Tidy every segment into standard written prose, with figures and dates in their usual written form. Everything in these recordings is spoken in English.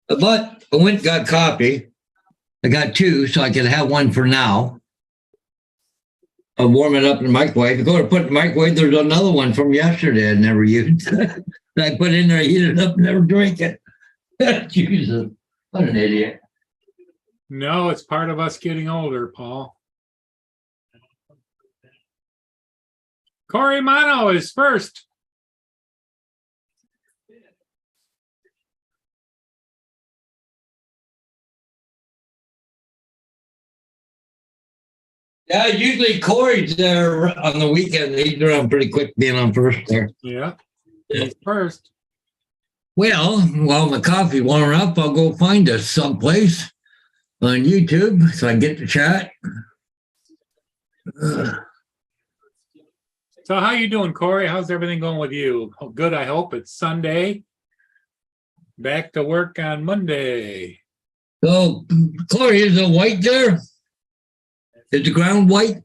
But I went and got coffee. I got two, so I could have one for now. I'll warm it up in the microwave. I go to put it in the microwave. There's another one from yesterday I never used. that I put in there, heat it up, never drink it. Jesus, what an idiot. No, it's part of us getting older, Paul. Corey Mano is first. Yeah, usually Corey's there on the weekend. He's around pretty quick being on first there. Yeah, he's first. Well, while my coffee warming up, I'll go find us someplace on YouTube so I can get to chat. So how you doing, Corey? How's everything going with you? Oh, good, I hope. It's Sunday. Back to work on Monday. So, Corey, is it white there? Is the ground white?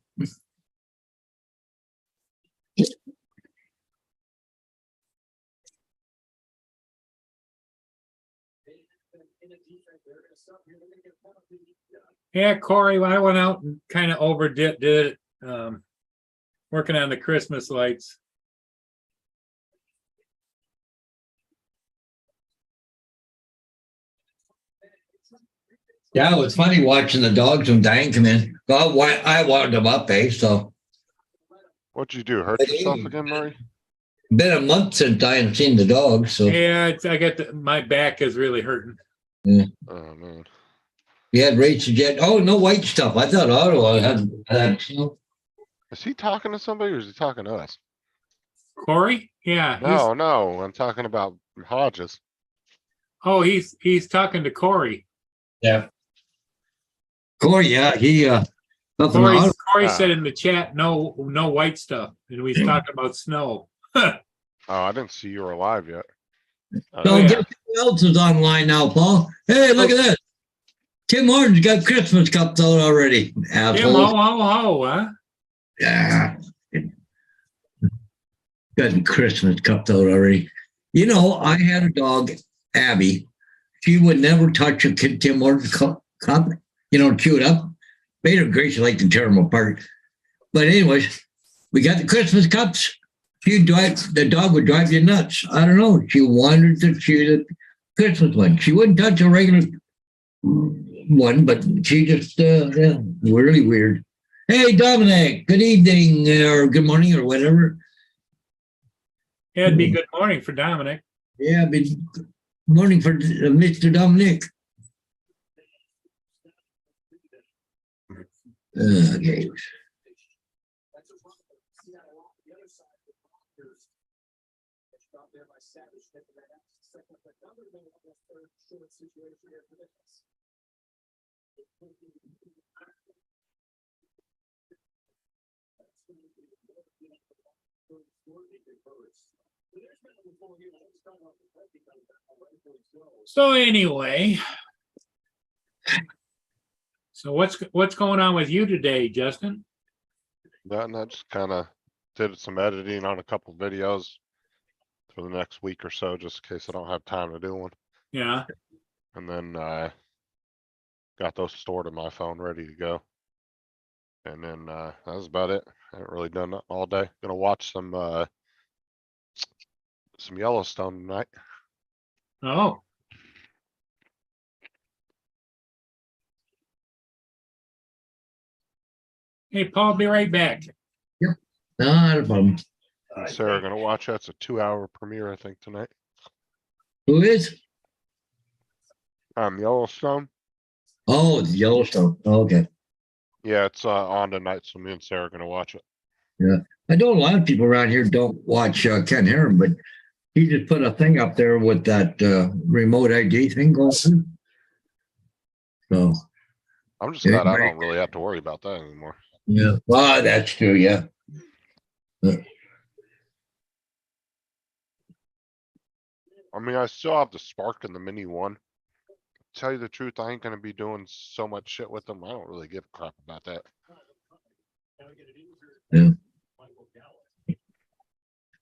Yeah, Corey, I went out and kind of overdid it, working on the Christmas lights. Yeah, it was funny watching the dogs when Diane come in. Well, I walked them up, so. What'd you do? Hurt yourself again, Murray? Been a month since I haven't seen the dogs, so. Yeah, I got my back is really hurting. Yeah. Oh man. You had Rachel Jet. Oh, no white stuff. I thought Ottawa had snow. Is he talking to somebody or is he talking to us? Corey? Yeah. No, I'm talking about Hodges. He's talking to Corey. Yeah. Corey, yeah, he Corey said in the chat, no white stuff, and we was talking about snow. Oh, I didn't see you were alive yet. Don't get who else is online now, Paul. Hey, look at this. Tim Hortons got Christmas cups out already. Tim, huh? Yeah. Got Christmas cups out already. You know, I had a dog, Abby. She would never touch a Tim Hortons cup, chew it up. Made her gracious like to tear them apart. But anyways, we got the Christmas cups. The dog would drive you nuts. I don't know. She wanted to chew the Christmas one. She wouldn't touch a regular one, but she just, really weird. Hey, Dominic, good evening or good morning or whatever. Yeah, it'd be good morning for Dominic. Yeah, good morning for Mr. Dominic. Okay. So anyway, so what's going on with you today, Justin? Nothing. I just kind of did some editing on a couple videos for the next week or so, just in case I don't have time to do one. Yeah. And then I got those stored in my phone ready to go. And then that was about it. I haven't really done that all day. Gonna watch some Yellowstone tonight. Oh. Hey, Paul, be right back. Yep. Not a problem. Sarah gonna watch that. It's a 2-hour premiere, I think, tonight. Who is? Yellowstone. Oh, it's Yellowstone. Oh, okay. Yeah, it's on tonight, so me and Sarah are gonna watch it. Yeah. I know a lot of people around here don't watch Ken Herron, but he just put a thing up there with that remote ID thing going on. So I'm just glad I don't really have to worry about that anymore. yeah. Well, that's true, yeah. I mean, I still have the Spark and the Mini one. Tell you the truth, I ain't gonna be doing so much shit with them. I don't really give a crap about that. Yeah.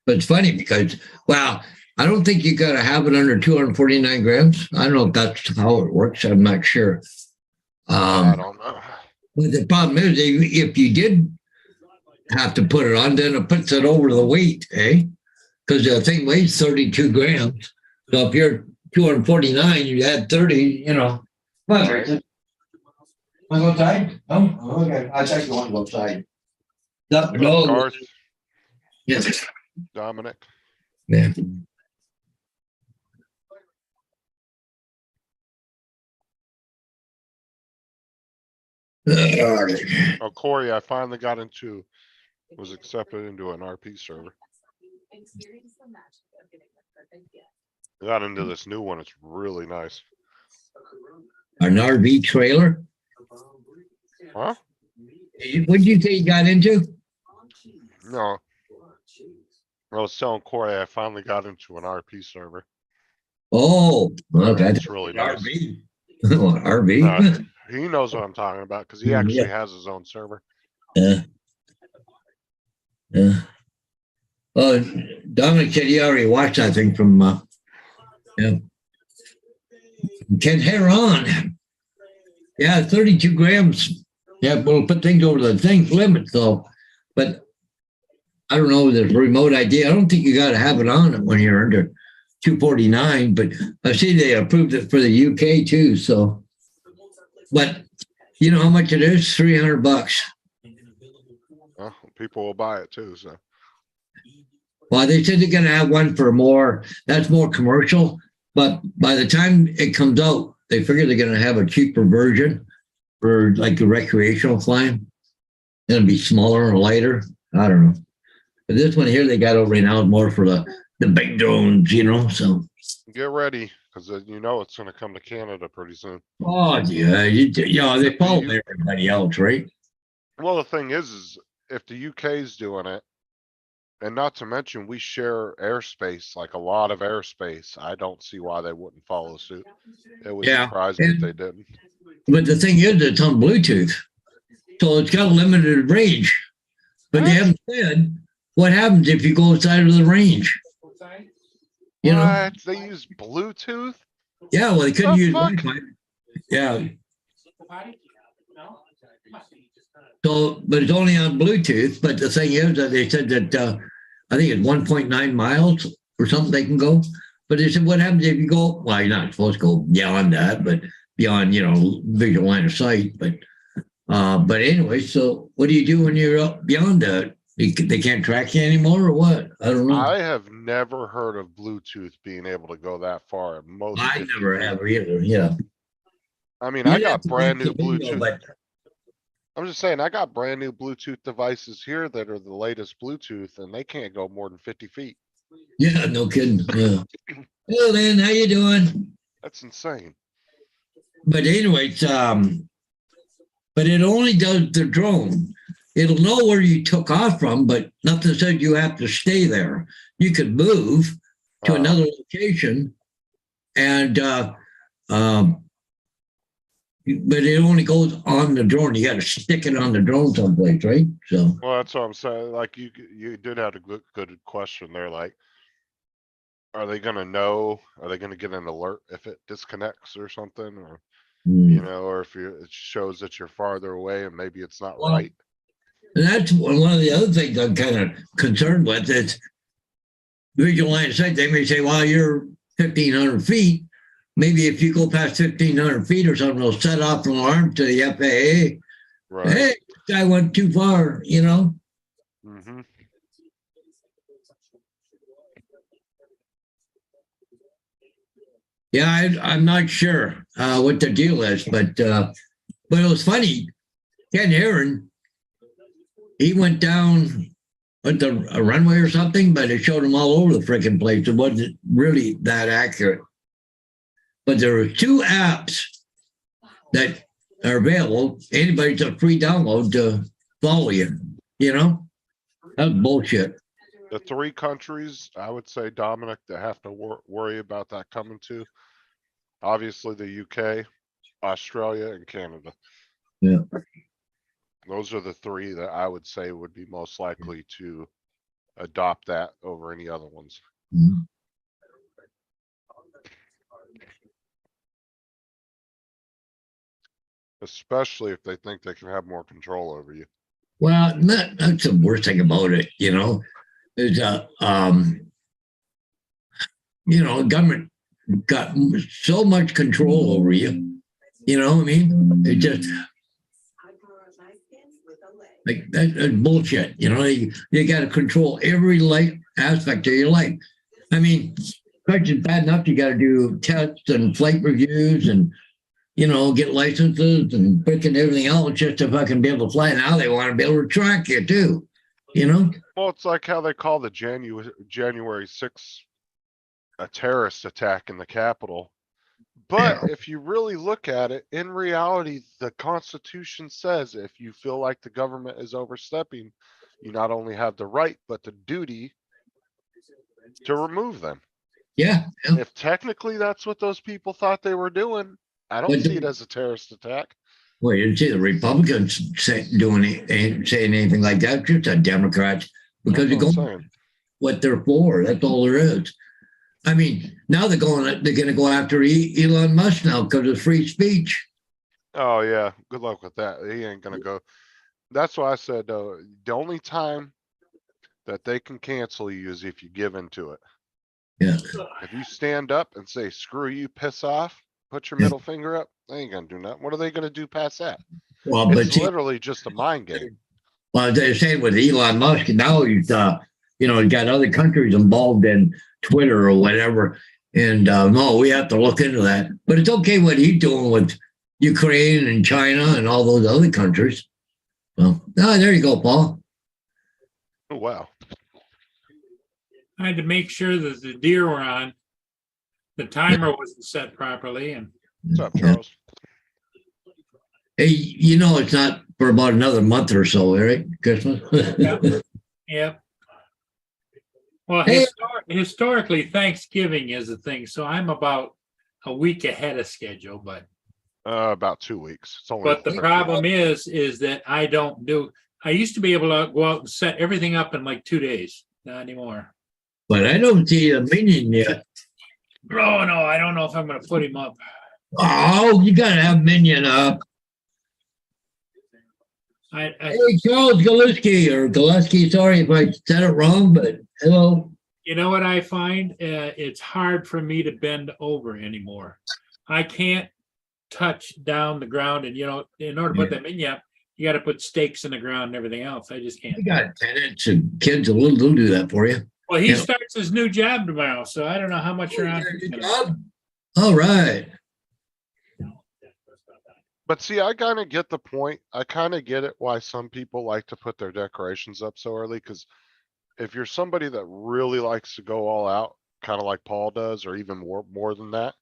But it's funny because, well, I don't think you gotta have it under 249 grams. I don't know if that's how it works. I'm not sure. I don't know. But the problem is, if you did have to put it on, then it puts it over the weight, eh? Because the thing weighs 32 grams. So if you're 249, you add 30, you know. But Right. want to go outside? Oh, okay. I thought you want to go outside. No, no. Cars, Yes. Dominic. Yeah. Oh, Corey, I finally got into, was accepted into an RP server. I got into this new one. It's really nice. An RV trailer. Huh? What did you say you got into? No. I was telling Corey I finally got into an RP server. Oh, okay. It's really nice. RV. RV. He knows what I'm talking about because he Yeah. actually has his own server. Yeah. Yeah. Well, Dominic said he already watched that thing from yeah. Ken Heron. Yeah, 32 grams. Yeah, we'll put things over the thing limit though. But I don't know the remote idea. I don't think you gotta have it on it when you're under 249, but I see they approved it for the UK too. So but you know how much it is? $300. Well, people will buy it too. So Well, they said they're going to have one for more. That's more commercial. But by the time it comes out, they figure they're going to have a cheaper version for like the recreational flying. It'll be smaller and lighter. I don't know. But this one here they got over right now is more for the big drones, you know. So get ready because you know it's going to come to Canada pretty soon. oh yeah, they follow everybody else, right? Well, the thing is if the UK's doing it, and not to mention we share airspace, like a lot of airspace, I don't see why they wouldn't follow suit. It would Yeah, surprise me if they didn't. But the thing is, it's on Bluetooth, so it's got a limited range. But they haven't said what happens if you go outside of the range. You know? What? They use Bluetooth? Yeah, well, they couldn't The use fuck? Wi-Fi. Yeah. So, but it's only on Bluetooth. But the thing is that they said that I think it's 1.9 miles or something they can go. But they said, what happens if you go? Well, you're not supposed to go beyond that, but beyond, you know, visual line of sight. But anyway, so what do you do when you're up beyond that? They can't track you anymore or what? I don't know. I have never heard of Bluetooth being able to go that far at most. I 50 never feet. have either. Yeah. I mean, You'd I have got to brand watch new the video, Bluetooth. but I'm just saying, I got brand new Bluetooth devices here that are the latest Bluetooth and they can't go more than 50 feet. yeah, no kidding. Yeah. Hello, Lynn. How you doing? That's insane. But anyways, but it only does the drone. It'll know where you took off from, but nothing says you have to stay there. You could move to another location, and but it only goes on the drone. You got to stick it on the drone someplace, right? So Well, that's what I'm saying. Like you did have a good question there. Like, are they gonna know? Are they gonna get an alert if it disconnects or something, or you know, or if it shows that you're farther away and maybe it's not Well, right? and that's one of the other things I'm kind of concerned with. Is visual line of sight. They may say, "Well, you're 1,500 feet." Maybe if you go past 1,500 feet or something, they'll set off an alarm to the FAA. Right. Hey, this guy went too far, you know? Mm-hmm. Yeah, I'm not sure what the deal is, but it was funny. Ken Heron, he went down with a runway or something, but it showed him all over the freaking place. It wasn't really that accurate. But there are two apps that are available. Anybody's a free download to follow you, you know? That's bullshit. The 3 countries, I would say, Dominic, that have to worry about that coming to, obviously the UK, Australia, and Canada. Yeah. Those are the 3 that I would say would be most likely to adopt that over any other ones. Mhm. especially if they think they can have more control over you. Well, that's the worst thing about it, is government got so much control over you. You know what I mean? It just like that's bullshit. You got to control every life aspect of your life. I mean, it's bad enough you got to do tests and flight reviews and get licenses and freaking everything else just to fucking be able to fly. Now they want to be able to track you too. Well, it's like how they call the January 6th a terrorist attack in the Capitol. But if you really look at it, in reality, the Constitution says if you feel like the government is overstepping, you not only have the right, but the duty to remove them. Yeah. If technically that's what those people thought they were doing, I don't see it as a terrorist attack. Well, you didn't see the Republicans saying anything like that. Just the Democrats, because they're going what they're for. That's all there is. I mean, now they're going to go after Elon Musk now because of free speech. Oh yeah, good luck with that. He ain't gonna go. That's why I said the only time that they can cancel you is if you give into it. Yeah. If you stand up and say screw you, piss off, put your middle finger up, they ain't gonna do nothing. What are they gonna do past that? Well, it's literally just a mind game. Well, they're saying with Elon Musk now he's got other countries involved in Twitter or whatever. And no, we have to look into that. But it's okay what he's doing with Ukraine and China and all those other countries. Well, there you go, Paul. Oh, wow. I had to make sure that the deer were on. The timer wasn't set properly. And what's up, Charles? Hey, it's not for about another month or so, right? Christmas. Yep. Well, historically, Thanksgiving is a thing, so I'm about a week ahead of schedule. But about 2 weeks. It's only but the problem is that I don't do. I used to be able to go out and set everything up in like 2 days. Not anymore. But I don't see a minion yet. Oh no, I don't know if I'm going to put him up. Oh, you got to have minion up. Hey, Charles Gillespie, sorry if I said it wrong, but hello. You know what I find? It's hard for me to bend over anymore. I can't touch down the ground. And, in order to put them in, you got to put stakes in the ground and everything else. I just can't. You got tenants and kids that will do that for you. Well, he starts his new job tomorrow, so I don't know how much you're on. All right. But see, I kind of get the point. I kind of get it why some people like to put their decorations up so early. Because if you're somebody that really likes to go all out, kind of like Paul does, or even more than that,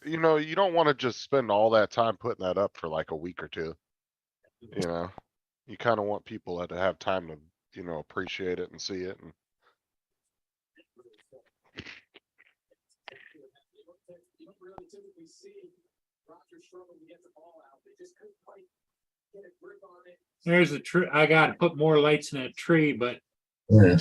you don't want to just spend all that time putting that up for like a week or two. You kind of want people to have time to, appreciate it and see it. And there's a tree. I got to put more lights in that tree, but Yeah.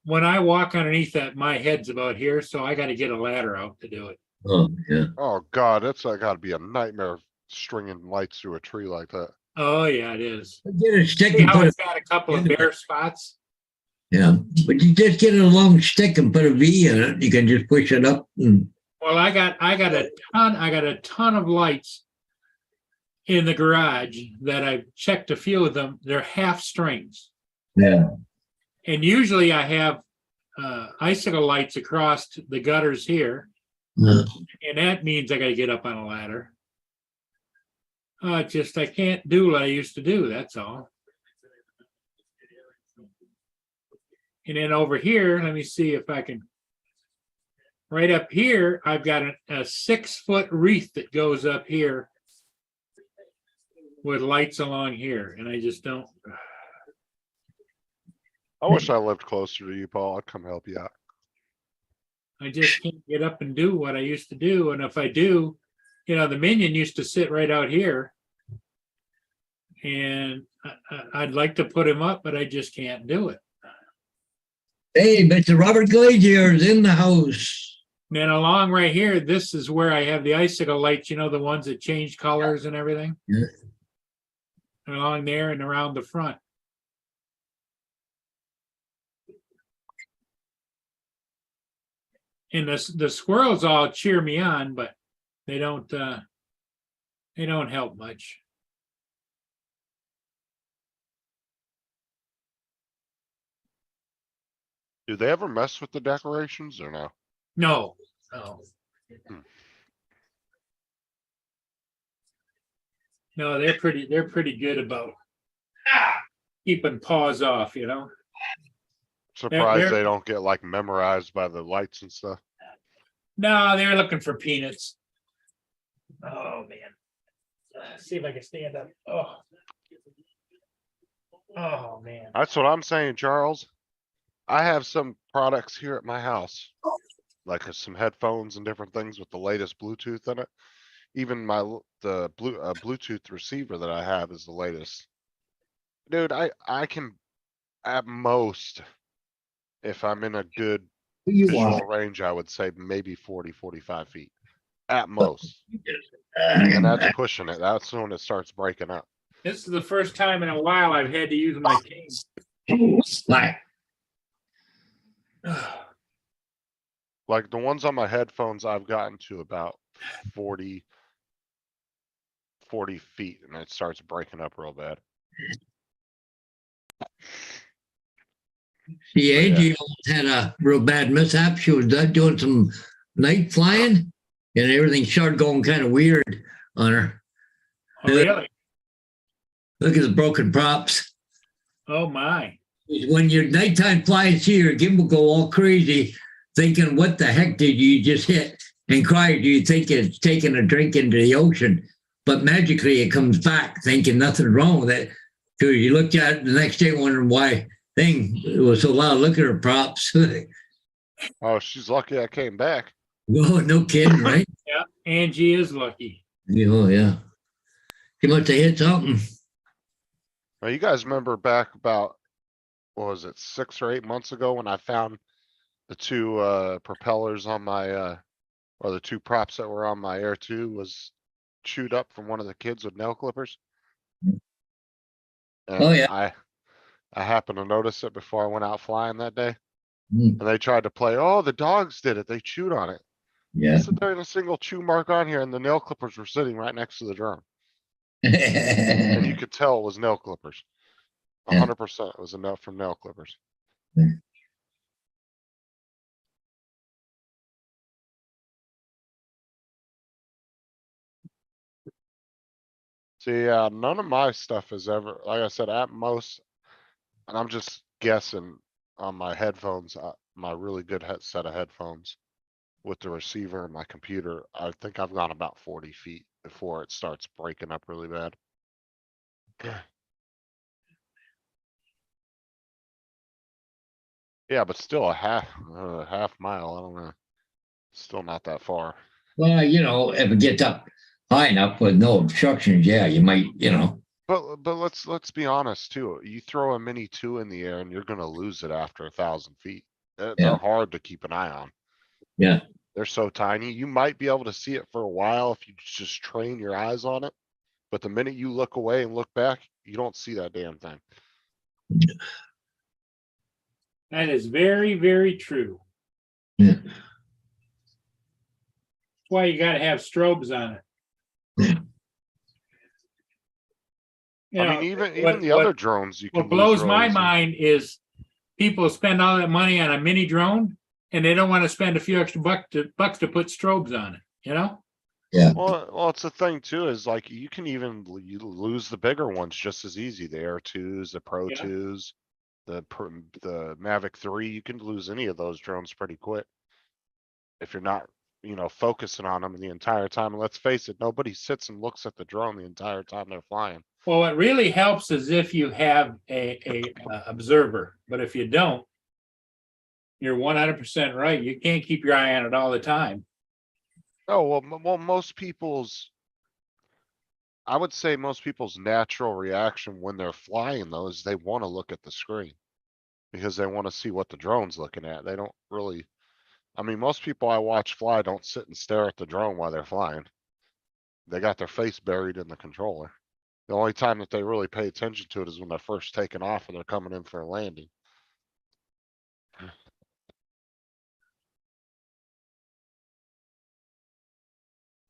when I walk underneath that, my head's about here, so I got to get a ladder out to do it. Oh, yeah. oh God, that's got to be a nightmare stringing lights through a tree like that. Oh yeah, it is. Get a stick See and how put it's got a couple of bare spots? Yeah, but you just get a long stick and put a V in it. You can just push it up. Well, I got a ton of lights in the garage that I've checked a few of them. They're half strings. Yeah. And usually I have icicle lights across the gutters here. Yeah. And that means I got to get up on a ladder. I can't do what I used to do. That's all. And then over here, let me see if I can. Right up here, I've got a 6-foot wreath that goes up here with lights along here. And I just don't. I wish I lived closer to you, Paul. I'd come help you out. I just can't get up and do what I used to do. And if I do, the minion used to sit right out here. And I'd like to put him up, but I just can't do it. Hey, Mr. Robert Glazier is in the house. then along right here, this is where I have the icicle lights, you know, the ones that change colors and everything. Yeah. Along there and around the front. And the squirrels all cheer me on, but they don't help much. Do they ever mess with the decorations or no? No, no. Hmm. No, they're pretty good about keeping paws off, you know. Surprised they're- they don't get like memorized by the lights and stuff. No, they're looking for peanuts. Oh man. See if I can stand up. Oh man. That's what I'm saying, Charles. I have some products here at my house. Like some headphones and different things with the latest Bluetooth in it. Even the Bluetooth receiver that I have is the latest. Dude, I can at most, if I'm in a good You visual are. range, I would say maybe 40, 45 feet. At most. And that's pushing it. That's when it starts breaking up. This is the first time in a while I've had to use my cane. Like, Like the ones on my headphones, I've gotten to about 40 feet and it starts breaking up real bad. see, yeah. Angie almost had a real bad mishap. She was doing some night flying, and everything started going kind of weird on her. Oh, really? Look at the broken props. Oh my. When your nighttime flies here, your gimbal go all crazy, thinking, "What the heck did you just hit?" and cry. Do you think it's taking a drink into the ocean? But magically, it comes back, thinking nothing's wrong with it. So you looked at it the next day, wondering why it was so loud. Look at her props. Oh, she's lucky I came back. No kidding, right? Yeah, Angie is lucky. Oh yeah. She must have hit something. Now, you guys remember back about, what was it, 6 or 8 months ago when I found the two propellers on my or the two props that were on my Air 2 was chewed up from one of the kids with nail clippers? Oh, And yeah. I happened to notice it before I went out flying that day. Mm, And they tried to play, oh, the dogs did it. They chewed on it. yeah. So there ain't a single chew mark on here and the nail clippers were sitting right next to the drone. And you could tell it was nail clippers. Yeah. 100% it was enough from nail clippers. Yeah. See, none of my stuff is ever, like I said, at most, and I'm just guessing on my headphones, my really good set of headphones with the receiver and my computer, I think I've gone about 40 feet before it starts breaking up really bad. Yeah, but still a half mile, I don't know. Still not that far. Well, if it gets up high enough with no obstructions, yeah, you might, But let's be honest too. You throw a Mini 2 in the air and you're gonna lose it after 1,000 feet. They're Yeah. hard to keep an eye on. Yeah. They're so tiny. You might be able to see it for a while if you just train your eyes on it. But the minute you look away and look back, you don't see that damn thing. That is very, very true. Yeah. That's why you gotta have strobes on it. Yeah. You I know, mean, even what- the other drones you can What lose blows real my easy. mind is people spend all that money on a mini drone and they don't want to spend a few extra bucks to put strobes on it, you know? Yeah. Well, it's the thing too, is like you can even you lose the bigger ones just as easy. The Air 2s, the Pro Yeah. 2s, the Mavic 3, you can lose any of those drones pretty quick. If you're not, focusing on them the entire time. And let's face it, nobody sits and looks at the drone the entire time they're flying. Well, what really helps is if you have a observer, but if you don't, you're 100% right. You can't keep your eye on it all the time. Oh, well, I would say most people's natural reaction when they're flying though is they want to look at the screen. Because they want to see what the drone's looking at. They don't really I mean, most people I watch fly don't sit and stare at the drone while they're flying. They got their face buried in the controller. The only time that they really pay attention to it is when they're first taking off and they're coming in for a landing.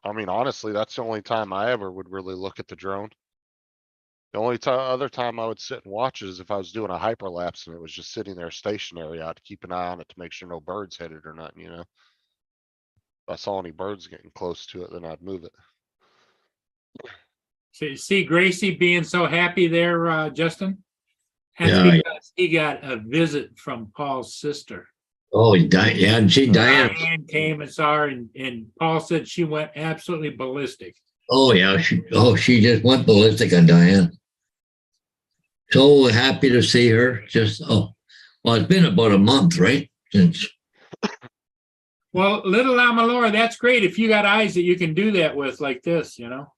I mean, honestly, that's the only time I ever would really look at the drone. The only other time I would sit and watch it is if I was doing a hyperlapse and it was just sitting there stationary. I'd keep an eye on it to make sure no birds hit it or nothing, you know? If I saw any birds getting close to it, then I'd move it. See Gracie being so happy there, Justin? That's Yeah. because he got a visit from Paul's sister. Oh, yeah, and see Diane. Diane came and saw her, and Paul said she went absolutely ballistic. Oh, yeah. She just went ballistic on Diane. So happy to see her. Well, it's been about a month, right? Since. Well, little Lamalora, that's great if you got eyes that you can do that with like this, you know.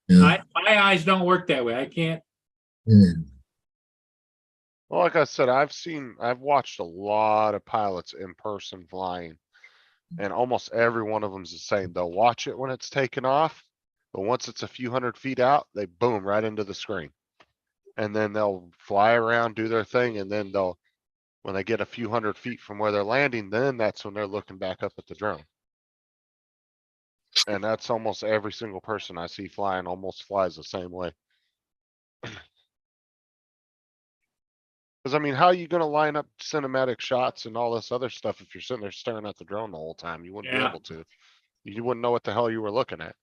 Yeah. My eyes don't work that way. I can't. Yeah. Well, like I said, I've watched a lot of pilots in person flying. And almost every one of them's the same. They'll watch it when it's taken off, but once it's a few 100 feet out, they boom right into the screen. And then they'll fly around, do their thing, and then when they get a few 100 feet from where they're landing, then that's when they're looking back up at the drone. And that's almost every single person I see flying almost flies the same way. Cause I mean, how are you gonna line up cinematic shots and all this other stuff if you're sitting there staring at the drone the whole time? You wouldn't be Yeah. able to. You wouldn't know what the hell you were looking at.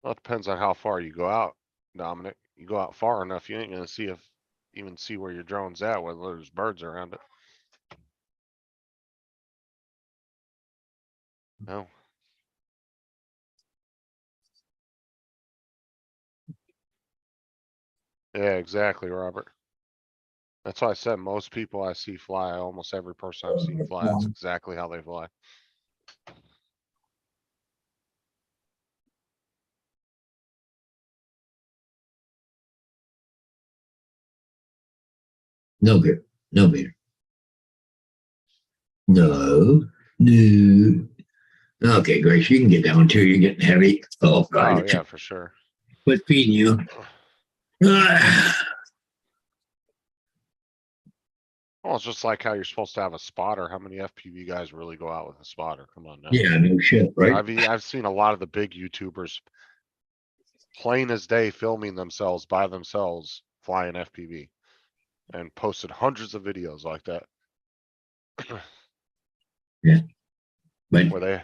Well, it depends on how far you go out, Dominic. You go out far enough, you ain't gonna even see where your drone's at, whether there's birds around it. No. Yeah, exactly, Robert. That's why I said most people I see fly, almost every person I've seen fly, that's exactly how they fly. No beer. No beer. No. No. Okay, Grace, you can get down too. You're getting heavy. Oh, Oh, God. yeah, for sure. Quit feeding you. Well, it's just like how you're supposed to have a spotter. How many FPV guys really go out with a spotter? Come on now. Yeah, no shit, right? I've seen a lot of the big YouTubers plain as day filming themselves by themselves flying FPV and posted hundreds of videos like that. But Where they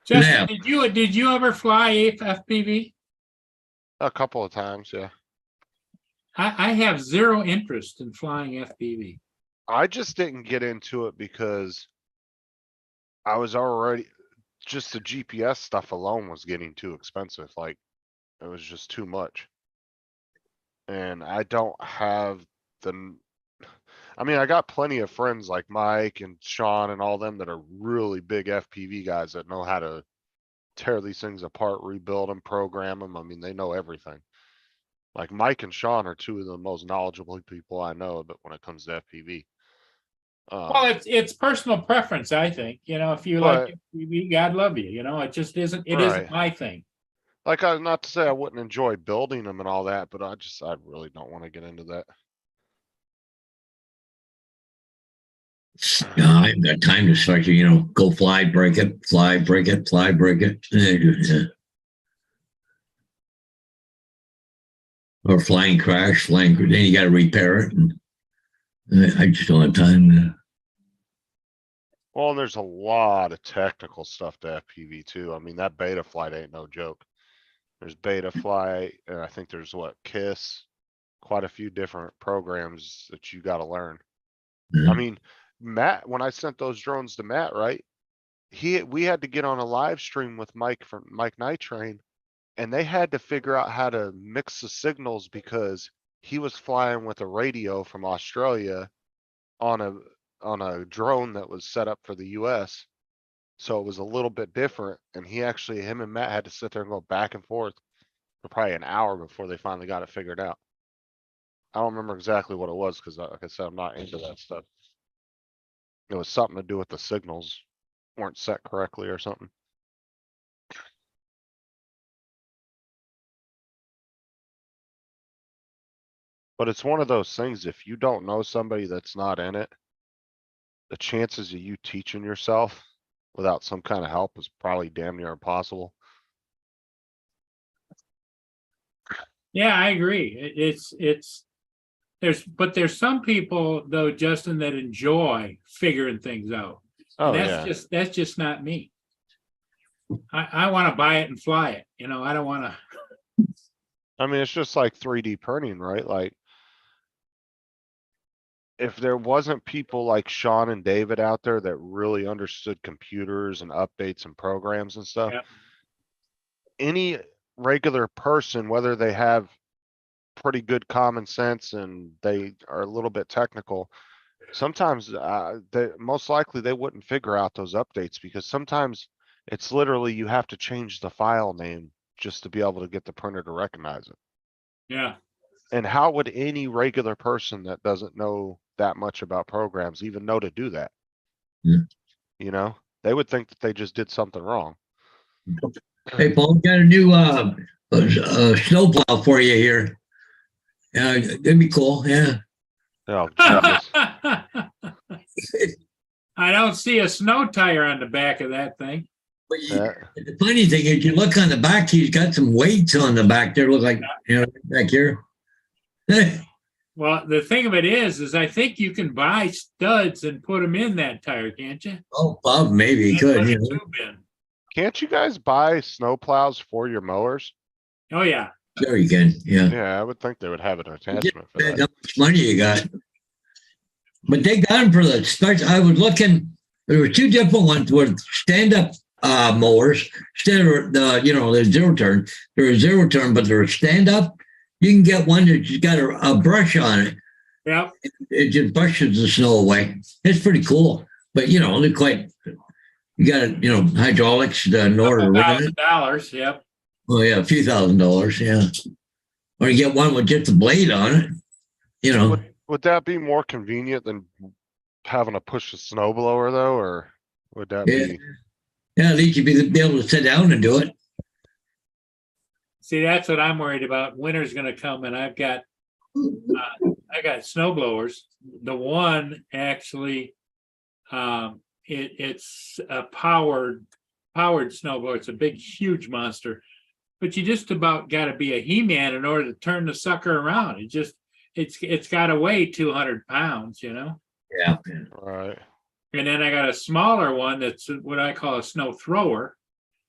Justin, Yeah. did you ever fly FPV? a couple of times, yeah. I have zero interest in flying FPV. I just didn't get into it because I was already just the GPS stuff alone was getting too expensive. Like it was just too much. And I don't have the I mean, I got plenty of friends like Mike and Sean and all them that are really big FPV guys that know how to tear these things apart, rebuild them, program them. I mean, they know everything. Like Mike and Sean are two of the most knowledgeable people I know, but when it comes to FPV. Well, it's personal preference, I think. You know, if you like FPV, God love you. You know, it just isn't. It isn't Right. my thing. Like, not to say I wouldn't enjoy building them and all that, but I really don't want to get into that. No, I haven't got time to start to, go fly, break it, fly, break it, fly, break it. Yeah. Or flying crash, then you got to repair it. And I just don't have time. Well, and there's a lot of technical stuff to FPV too. I mean, that beta flight ain't no joke. There's beta flight, and I think there's KISS, quite a few different programs that you got to learn. Yeah. I mean, Matt, when I sent those drones to Matt, right? We had to get on a live stream with Mike from Mike Night Train, and they had to figure out how to mix the signals because he was flying with a radio from Australia on a drone that was set up for the US. So it was a little bit different. And him and Matt had to sit there and go back and forth for probably an hour before they finally got it figured out. I don't remember exactly what it was, cause like I said, I'm not into that stuff. It was something to do with the signals weren't set correctly or something. But it's one of those things, if you don't know somebody that's not in it, the chances of you teaching yourself without some kind of help is probably damn near impossible. Yeah, I agree. There's some people though, Justin, that enjoy figuring things out. Oh, And yeah. that's just not me. I want to buy it and fly it, you know, I don't want to. I mean, it's just like 3D printing, right? Like. If there wasn't people like Sean and David out there that really understood computers and updates and programs and stuff. Yeah. Any regular person, whether they have pretty good common sense and they are a little bit technical. Sometimes, they most likely they wouldn't figure out those updates because sometimes it's literally you have to change the file name just to be able to get the printer to recognize it. Yeah, And how would any regular person that doesn't know that much about programs even know to do that? Yeah. You know, they would think that they just did something wrong. Hey, Paul, got a new snowplow for you here. That'd be cool. Yeah. Oh, Jesus. I don't see a snow tire on the back of that thing. But Yeah. the funny thing is, you look on the back, he's got some weights on the back there. Look like, you know, back here. Well, the thing of it is I think you can buy studs and put them in that tire, can't you? Oh, Bob, maybe he And could. put a You know. tube in. Can't you guys buy snow plows for your mowers? Oh, yeah. Sure, you can. Yeah. Yeah, I would think they would have an attachment for Depends that. how much money you got. But they got them for the special. I was looking. There were two different ones with stand-up mowers instead of the the zero turn. They're a zero turn, but they're a stand-up. You can get one that's got a brush on it. Yep. It just brushes the snow away. It's pretty cool. But they're quite. You got hydraulics in order to run it. $1,000. Yep. Oh yeah, a few $1,000s. Yeah. Or you get one with just a blade on it. Would that be more convenient than having to push a snow blower though, or would that Yeah. be? Yeah, at least you'd be able to sit down and do it. See, that's what I'm worried about. Winter's going to come, and I got snow blowers. The one actually, it's a powered snow blower. It's a big, huge monster. But you just about got to be a He-Man in order to turn the sucker around. It's got to weigh 200 pounds, Yeah. Right. And then I got a smaller one that's what I call a snow thrower.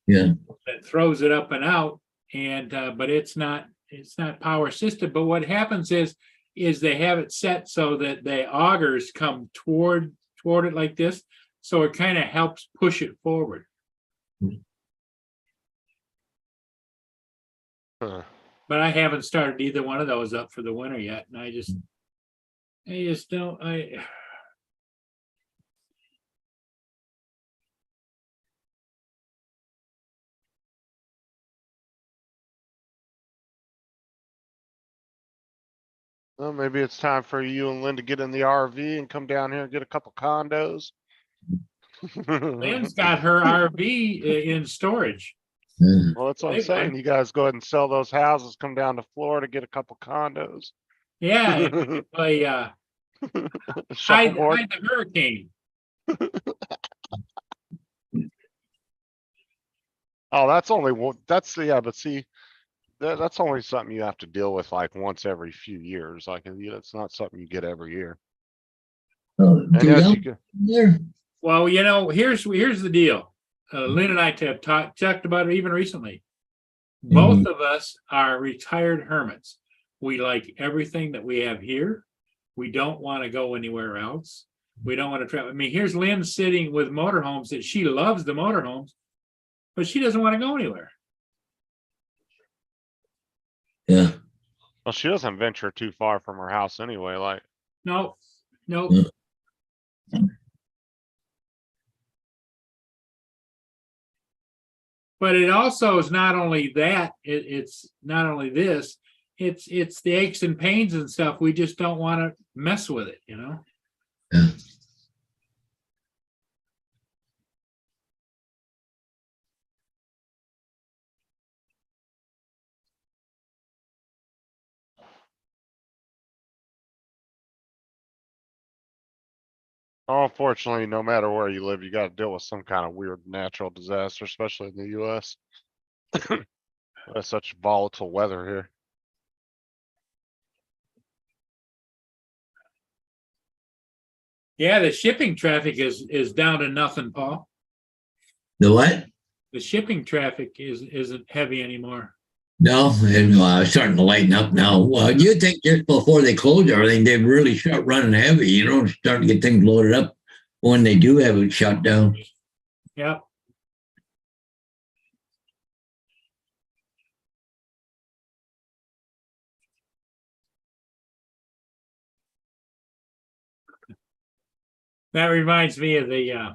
Yeah. That throws it up and out. And but it's not power assisted. But what happens is they have it set so that the augers come toward it like this, so it kind of helps push it forward. Huh. But I haven't started either one of those up for the winter yet, and I just don't. Well, maybe it's time for you and Lynn to get in the RV and come down here and get a couple condos. Lynn's got her RV in storage. Yeah. Well, that's what I'm Big one. saying. You guys go ahead and sell those houses, come down to Florida, get a couple condos. Yeah, and we could play hide Shuffleboard. the hurricane. Oh, that's only one, yeah, but see, that's only something you have to deal with like once every few years. Like, it's not something you get every year. Oh, And do yes, that you can, there? Well, here's the deal. Lynn and I have talked about it even recently. Both of us are retired hermits. We like everything that we have here. We don't want to go anywhere else. We don't want to travel. I mean, here's Lynn sitting with motorhomes that she loves the motorhomes, but she doesn't want to go anywhere. Yeah. well, she doesn't venture too far from her house anyway, like, No. Yeah. But it also is not only that, it's not only this, it's the aches and pains and stuff. We just don't want to mess with it, you know? Yeah. Unfortunately, no matter where you live, you gotta deal with some kind of weird natural disaster, especially in the US. That's such volatile weather here. Yeah, the shipping traffic is down to nothing, Paul. The what? The shipping traffic isn't heavy anymore. No, and it's starting to lighten up now. Well, you think just before they close everything, they really start running heavy, starting to get things loaded up when they do have it shut down. Yep. That reminds me of the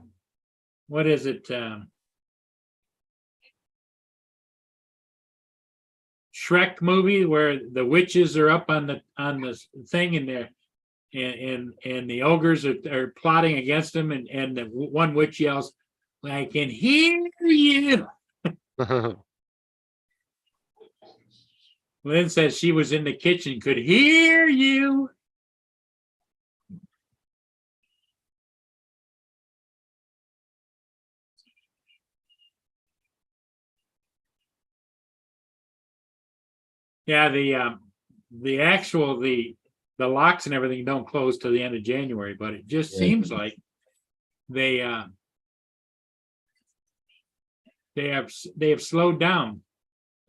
what is it? Shrek movie where the witches are up on the thing and they're and the ogres are plotting against them and the one witch yells, "I can hear you." Lynn says she was in the kitchen, could hear you. Yeah, the actual the locks and everything don't close till the end of January, but it just seems like they have slowed down.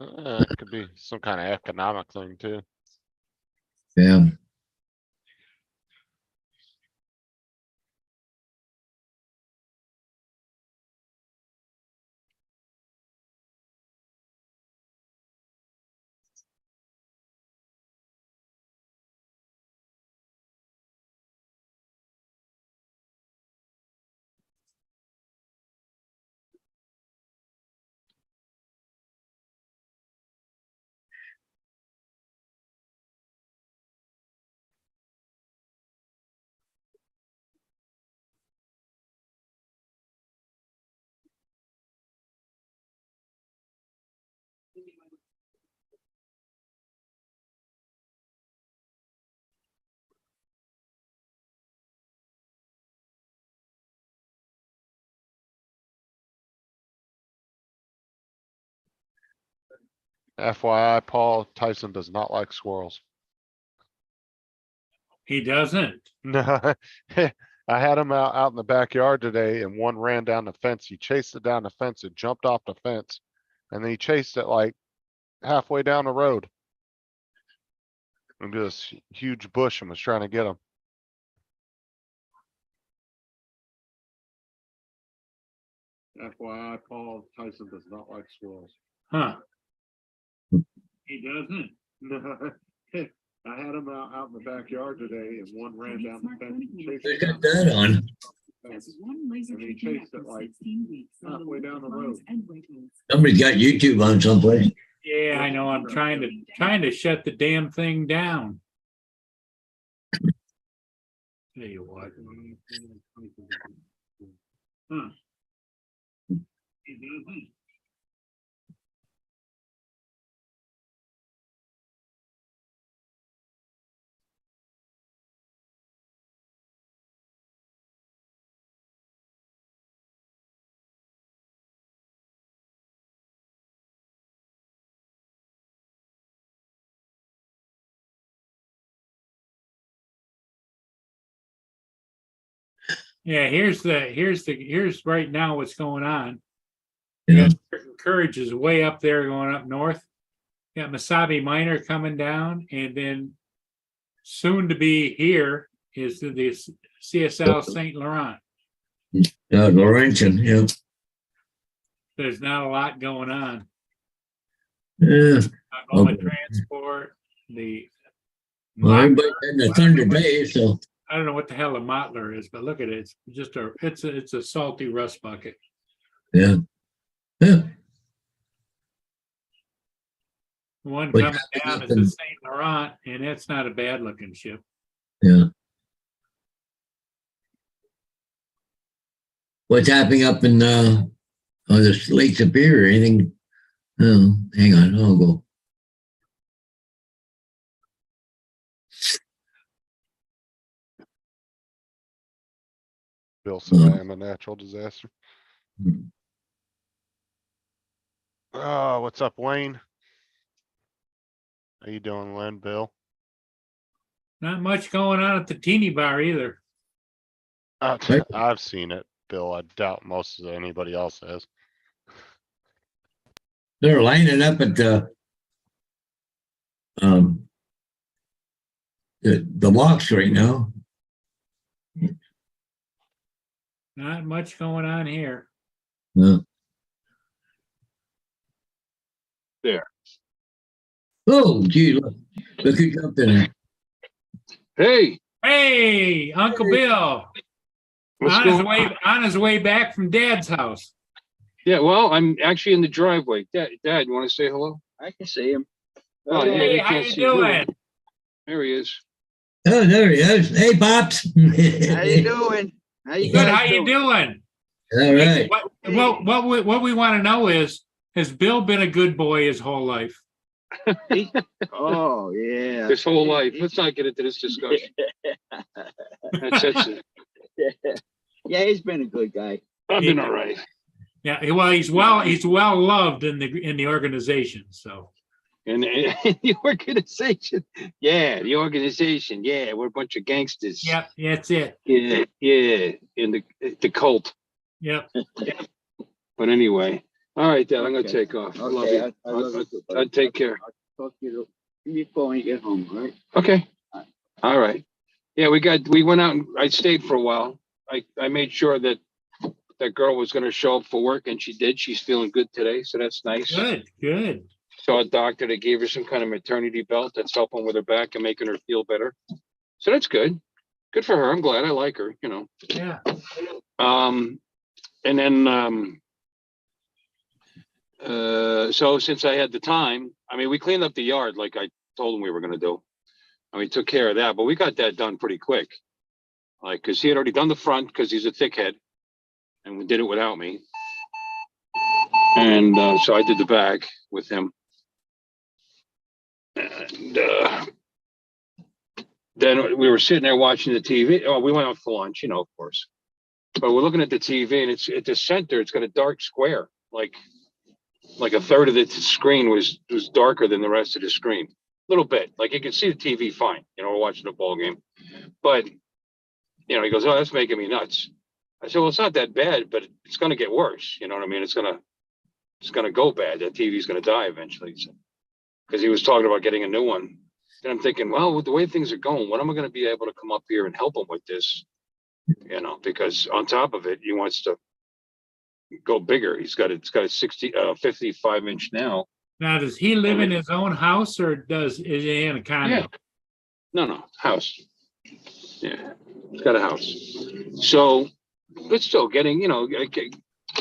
It could be some kind of economic thing too. Yeah. FYI, Paul, Tyson does not like squirrels. He doesn't. No, I had him out in the backyard today and one ran down the fence. He chased it down the fence. It jumped off the fence. And then he chased it like halfway down the road. Into this huge bush and was trying to get him. FYI, Paul, Tyson does not like squirrels. Huh. He doesn't. No, I had him out in the backyard today and one ran down the fence. and chased They it got down that on. And he chased it like halfway down the road. Somebody's got YouTube on someplace. Yeah, I know. I'm trying to shut the damn thing down. Tell you what. Huh. He doesn't. Yeah, here's right now what's going on. Yeah. Courage is way up there going up north. Got Mesabi Minor coming down, and then soon to be here is the CSL St. Laurent. Laurentian, yeah. There's not a lot going on. Yeah. Oklahoma Transport, Well, everybody's in the Thunder Bay, so. I don't know what the hell a Mottler is, but look at it. It's just it's a salty rust bucket. Yeah. Yeah. One But coming down is the Saint Laurent, and that's not a bad looking ship. yeah. What's happening up in the Lake Superior? Anything? Oh, hang on, I'll go. Bill Savannah natural disaster. Hmm. Oh, what's up, Wayne? How you doing, Len, Bill? Not much going on at the teeny bar either. Right. I've seen it, Bill. I doubt most of anybody else has. They're lining up at um, the walks right now. Not much going on here. Yeah. There. Oh, gee, look who jumped in there. Hey, Hey, Uncle Bill, what's on his going way on? on his way back from Dad's house. Yeah, well, I'm actually in the driveway. Dad, you want to say hello? I can see him. Oh, yeah, Hey, they how can't you see you. doing? There he is. Oh, there he is. Hey, Pops. How you doing? How you Good. guys How you doing? All right. What we want to know is, has Bill been a good boy his whole life? Oh yeah. His whole life. Let's not get into this discussion. That's Yeah, he's been a good guy. I've been all right. Yeah. Well, he's well loved in the organization. So. And the organization. Yeah, the organization. Yeah, we're a bunch of gangsters. Yep. That's it. Yeah, yeah. In the cult. Yep. But anyway. All right, Dad, I'm gonna Okay. take off. Love Okay, you. I love you too, buddy. I'll take care. I'll talk to you. Give me a call when you get home, all right? Okay. All right. Yeah, we went out and I stayed for a while. I made sure that that girl was gonna show up for work and she did. She's feeling good today, so that's nice. Good. Good. Saw a doctor that gave her some kind of maternity belt that's helping with her back and making her feel better. So that's good. Good for her. I'm glad. I like her, you know. Yeah. And then so since I had the time, I mean, we cleaned up the yard like I told him we were gonna do. And we took care of that, but we got that done pretty quick. Like, cause he had already done the front because he's a thickhead and we did it without me. And so I did the back with him. And then we were sitting there watching the TV. Oh, we went out for lunch, you know, of course. But we're looking at the TV and it's at the center, it's got a dark square. Like a third of the screen was darker than the rest of the screen. A little bit. Like you can see the TV fine, you know, we're watching a ball game. But you know, he goes, "Oh, that's making me nuts." I said, "Well, it's not that bad, but it's gonna get worse. You know what I mean? It's gonna go bad. That TV's gonna die eventually." So, because he was talking about getting a new one. And I'm thinking, well, with the way things are going, when am I gonna be able to come up here and help him with this? You know, because on top of it, he wants to go bigger. It's got a 55-inch now. Now, does he live in his own house or is he in a condo? Yeah. No, house. Yeah, it's got a house. So it's still getting, you know,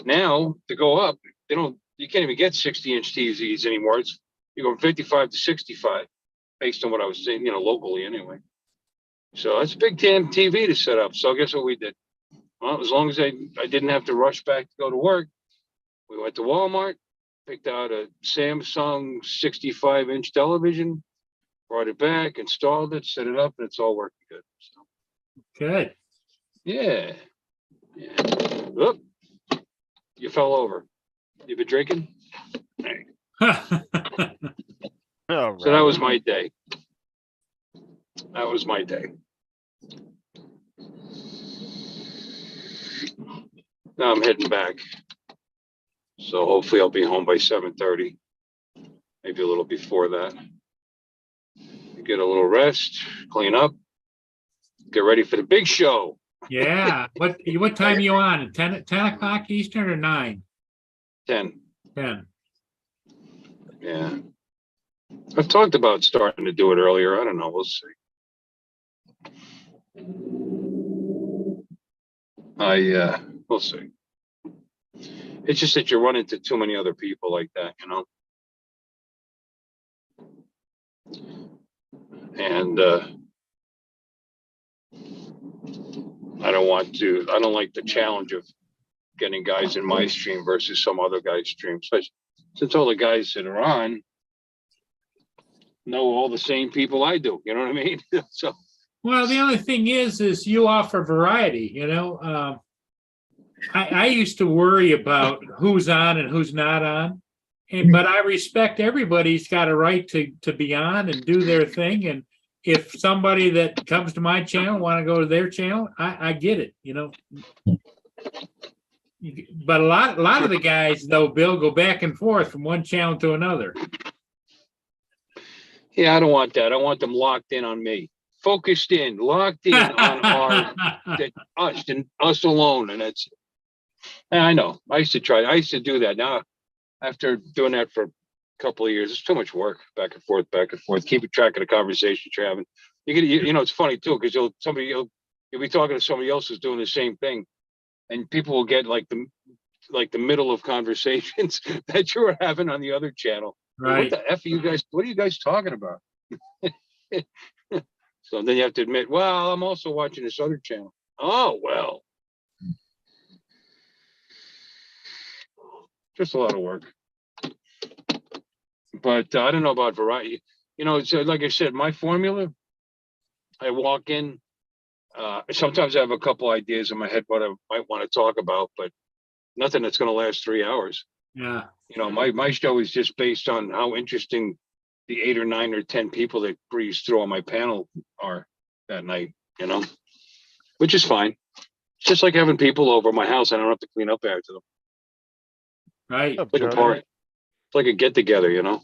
now to go up, you can't even get 60-inch TVs anymore. You go from 55 to 65 based on what I was saying, you know, locally anyway. So that's a big damn TV to set up. So guess what we did? Well, as long as I didn't have to rush back to go to work, we went to Walmart, picked out a Samsung 65-inch television, brought it back, installed it, set it up, and it's all working good. So, Good. yeah. Oop, you fell over. You been drinking? Oh, So that was my day. That was my day. Now I'm heading back. So hopefully I'll be home by 7:30, maybe a little before that. Get a little rest, clean up, get ready for the big show. Yeah. What time are you on? 10 o'clock Eastern or 9? 10. 10. Yeah. I've talked about starting to do it earlier. I don't know. We'll see. We'll see. It's just that you run into too many other people like that, you know. And I don't like the challenge of getting guys in my stream versus some other guy's stream, especially since all the guys that are on know all the same people I do, you know what I mean? So, Well, the only thing is you offer variety, you know. I used to worry about who's on and who's not on. But I respect everybody's got a right to be on and do their thing. And if somebody that comes to my channel want to go to their channel, I get it, you know. But a lot of the guys, though, Bill, go back and forth from one channel to another. yeah, I don't want that. I want them locked in on me, focused in, locked in on us and us alone. And that's, and I know I used to do that. Now, after doing that for a couple of years, it's too much work, back and forth, keeping track of the conversations you're having. You know, it's funny too, because you'll be talking to somebody else who's doing the same thing, and people will get like the middle of conversations that you were having on the other channel. Right. What the F are you guys, what are you guys talking about? So then you have to admit, well, I'm also watching this other channel. Oh, well. Just a lot of work. But I don't know about variety. You know, it's like I said, my formula, I walk in, sometimes I have a couple ideas in my head what I might want to talk about, but nothing that's going to last 3 hours. Yeah. You know, my show is just based on how interesting the 8 or 9 or 10 people that breeze through on my panel are that night, you know, which is fine. It's just like having people over my house. I don't have to clean up after them. Right. Up, Like a Jody? party. It's like a get together, you know.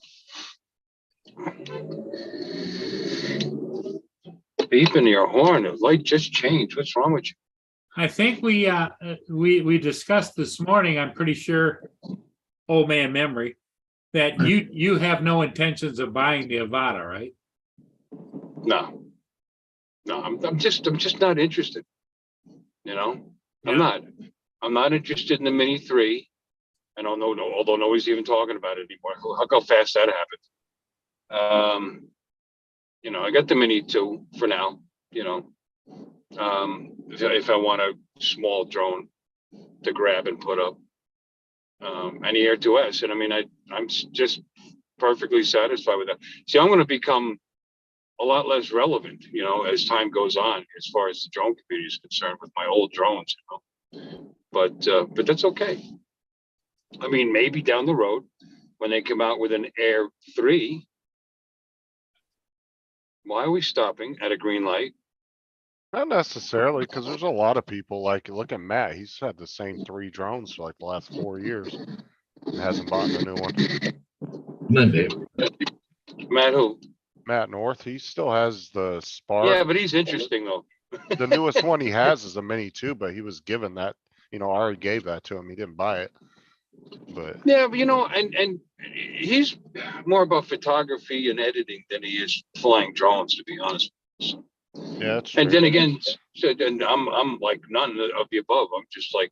Beeping your horn, the light just changed. What's wrong with you? I think we discussed this morning, I'm pretty sure, old man memory, that you have no intentions of buying the Avata, right? No, I'm just not interested. You know, Yeah. I'm not interested in the Mini 3. I don't know, although nobody's even talking about it anymore. Look how fast that happened. You know, I got the Mini 2 for now, you know. If I want a small drone to grab and put up, and the Air 2S, and I mean, I'm just perfectly satisfied with that. See, I'm going to become a lot less relevant, you know, as time goes on, as far as the drone community is concerned with my old drones, you know. But that's okay. I mean, maybe down the road when they come out with an Air 3, why are we stopping at a green light? Not necessarily, because there's a lot of people, like, look at Matt, he's had the same 3 drones for like the last 4 years. And hasn't bought a new one. Monday. Matt, who? Matt North, he still has the Spark. Yeah, but he's interesting though. The newest one he has is a Mini 2, but he was given that, you know, I already gave that to him. He didn't buy it. But Yeah, but you know, and he's more about photography and editing than he is flying drones, to be honest. yeah, that's And true. then again, and I'm like none of the above. I'm just like,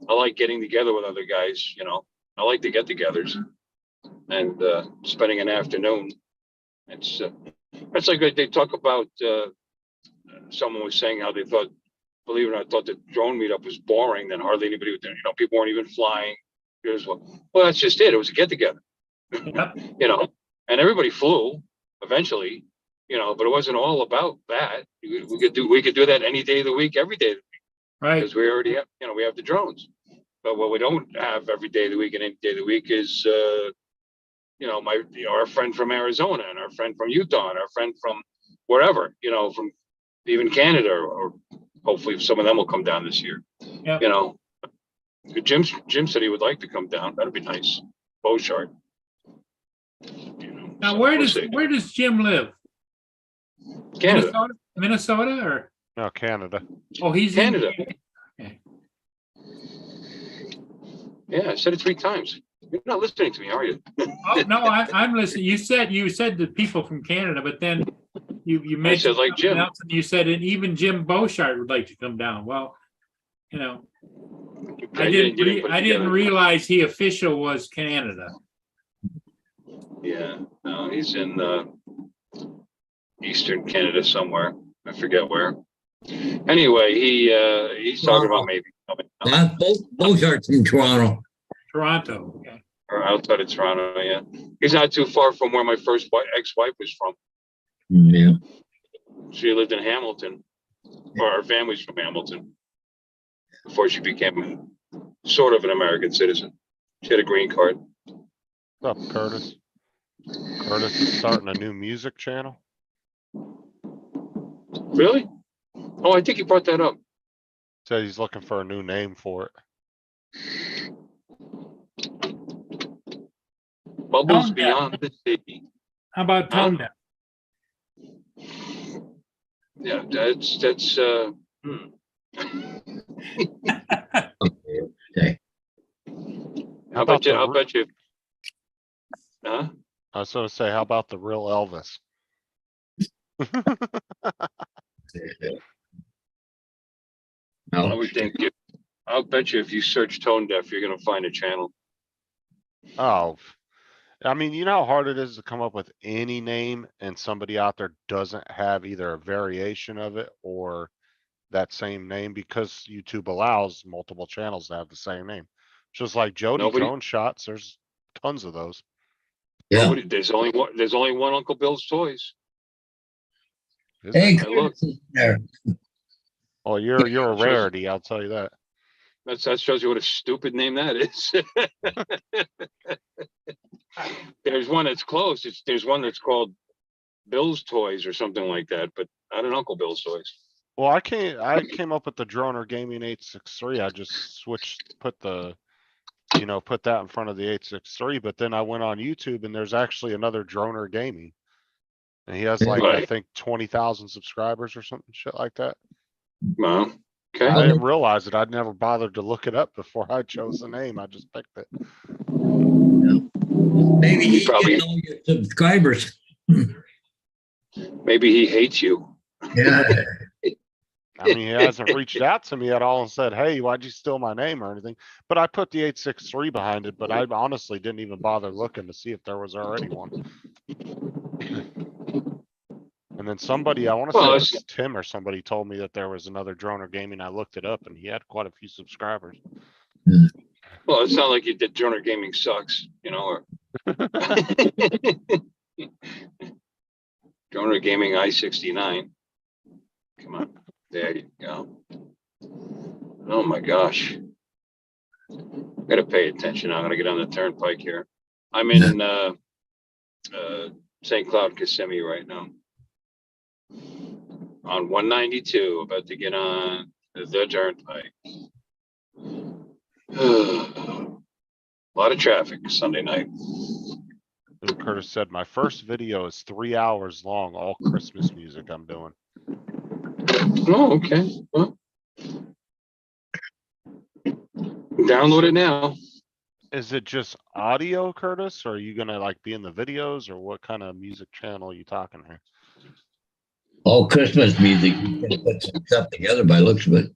I like getting together with other guys, you know. I like the get-togethers and spending an afternoon. It's like they talk about. Someone was saying how they thought, believe it or not, thought the drone meetup was boring. Then hardly anybody was there. You know, people weren't even flying. Well, that's just it. It was a get-together. Yep. You know, and everybody flew eventually. You know, but it wasn't all about that. We could do that any day of the week, every day of the week, Right. because we already have, you know, we have the drones. But what we don't have every day of the week and any day of the week is, you know, our friend from Arizona and our friend from Utah and our friend from wherever, you know, from even Canada, or hopefully some of them will come down this year. Yep. You know, Jim said he would like to come down. That'd be nice. Beauchard. You know, Now, so where we'll see. does Jim live? Canada? Minnesota, or No, Canada. oh, he's Canada. in. Okay. Yeah, I said it 3 times. You're not listening to me, are you? Oh no, I'm listening. You said the people from Canada, but then you mentioned like something Jim. else, and you said and even Jim Beauchard would like to come down. Well, you know, I didn't put it together. realize he official was Canada. Yeah, no, he's in Eastern Canada somewhere. I forget where. Anyway, he's talking about maybe coming out, Both are from Toronto. Toronto. Okay. or outside of Toronto. Yeah, he's not too far from where my first ex-wife was from. Yeah. She lived in Hamilton, or her family's from Hamilton, before she became sort of an American citizen. She had a green card. What's up, Curtis? Curtis is starting a new music channel. Really? Oh, I think you brought that up. Said he's looking for a new name for it. Bubbles Tone Deaf. Beyond the Sea. How about Huh? Tone Deaf? Yeah, that's Okay. I'll about bet you. the I'll r- bet you. Huh? I was gonna say, how about the real Elvis? I No. would think. I'll bet you if you search Tone Deaf, you're gonna find a channel. Oh, I mean, you know how hard it is to come up with any name and somebody out there doesn't have either a variation of it or that same name because YouTube allows multiple channels to have the same name. Just like Jody Nobody- Drone Shots, there's tons of those. Yeah. Nobody, there's only one. There's only one Uncle Bill's Toys. Is Hey, there? I look. there. Oh, you're a Shows- rarity, I'll tell you that. That shows you what a stupid name that is. There's one that's close. There's one that's called Bill's Toys or something like that, but not an Uncle Bill's Toys. Well, I came up with the Droner Gaming 863. I just put that in front of the 863, but then I went on YouTube and there's actually another Droner Gaming. And he has like, I Right. think 20,000 subscribers or something, shit like that. Well, okay. I didn't realize it. I'd never bothered to look it up before I chose the name. I just picked it. Maybe He he probably- probably know your subscribers. Maybe he hates you. Yeah. I mean, he hasn't reached out to me at all and said, hey, why'd you steal my name or anything? But I put the 863 behind it, but I honestly didn't even bother looking to see if there was already one. And then somebody, I want to say Well, it was Tim or somebody told me that there was another Droner Gaming. I looked it up and he had quite a few subscribers. Well, it's not like you did Droner Gaming sucks, or Droner Gaming I-69. Come on, there you go. Oh my gosh. Gotta pay attention. I'm gonna get on the turnpike here. I'm in St. Cloud Kissimmee right now. On 192, about to get on the turnpike. A lot of traffic Sunday night. And Curtis said, my first video is 3 hours long, all Christmas music I'm doing. Oh, okay. Well, download it now. Is it just audio, Curtis? Or are you gonna like be in the videos or what kind of music channel are you talking here? All Christmas music. You can put some stuff together by looks of it.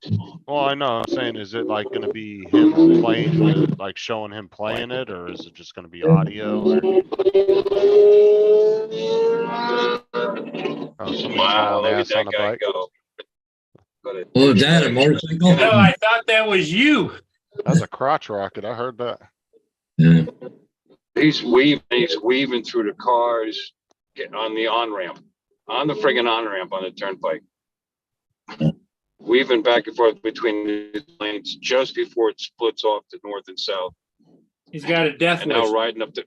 Well, I know, I'm saying, is it like gonna be him playing, like showing him playing it, or is it just gonna be audio? Or... Oh, somebody's Wow, hauling look at ass that on a guy bike. go. Oh, is that a motorcycle? No, I thought that was you. That's a crotch rocket, I heard that. Yeah. He's weaving through the cars, getting on the on-ramp, on the friggin' on-ramp on the turnpike. Weaving back and forth between the lanes just before it splits off to north and south. He's got a death And now wish. riding up the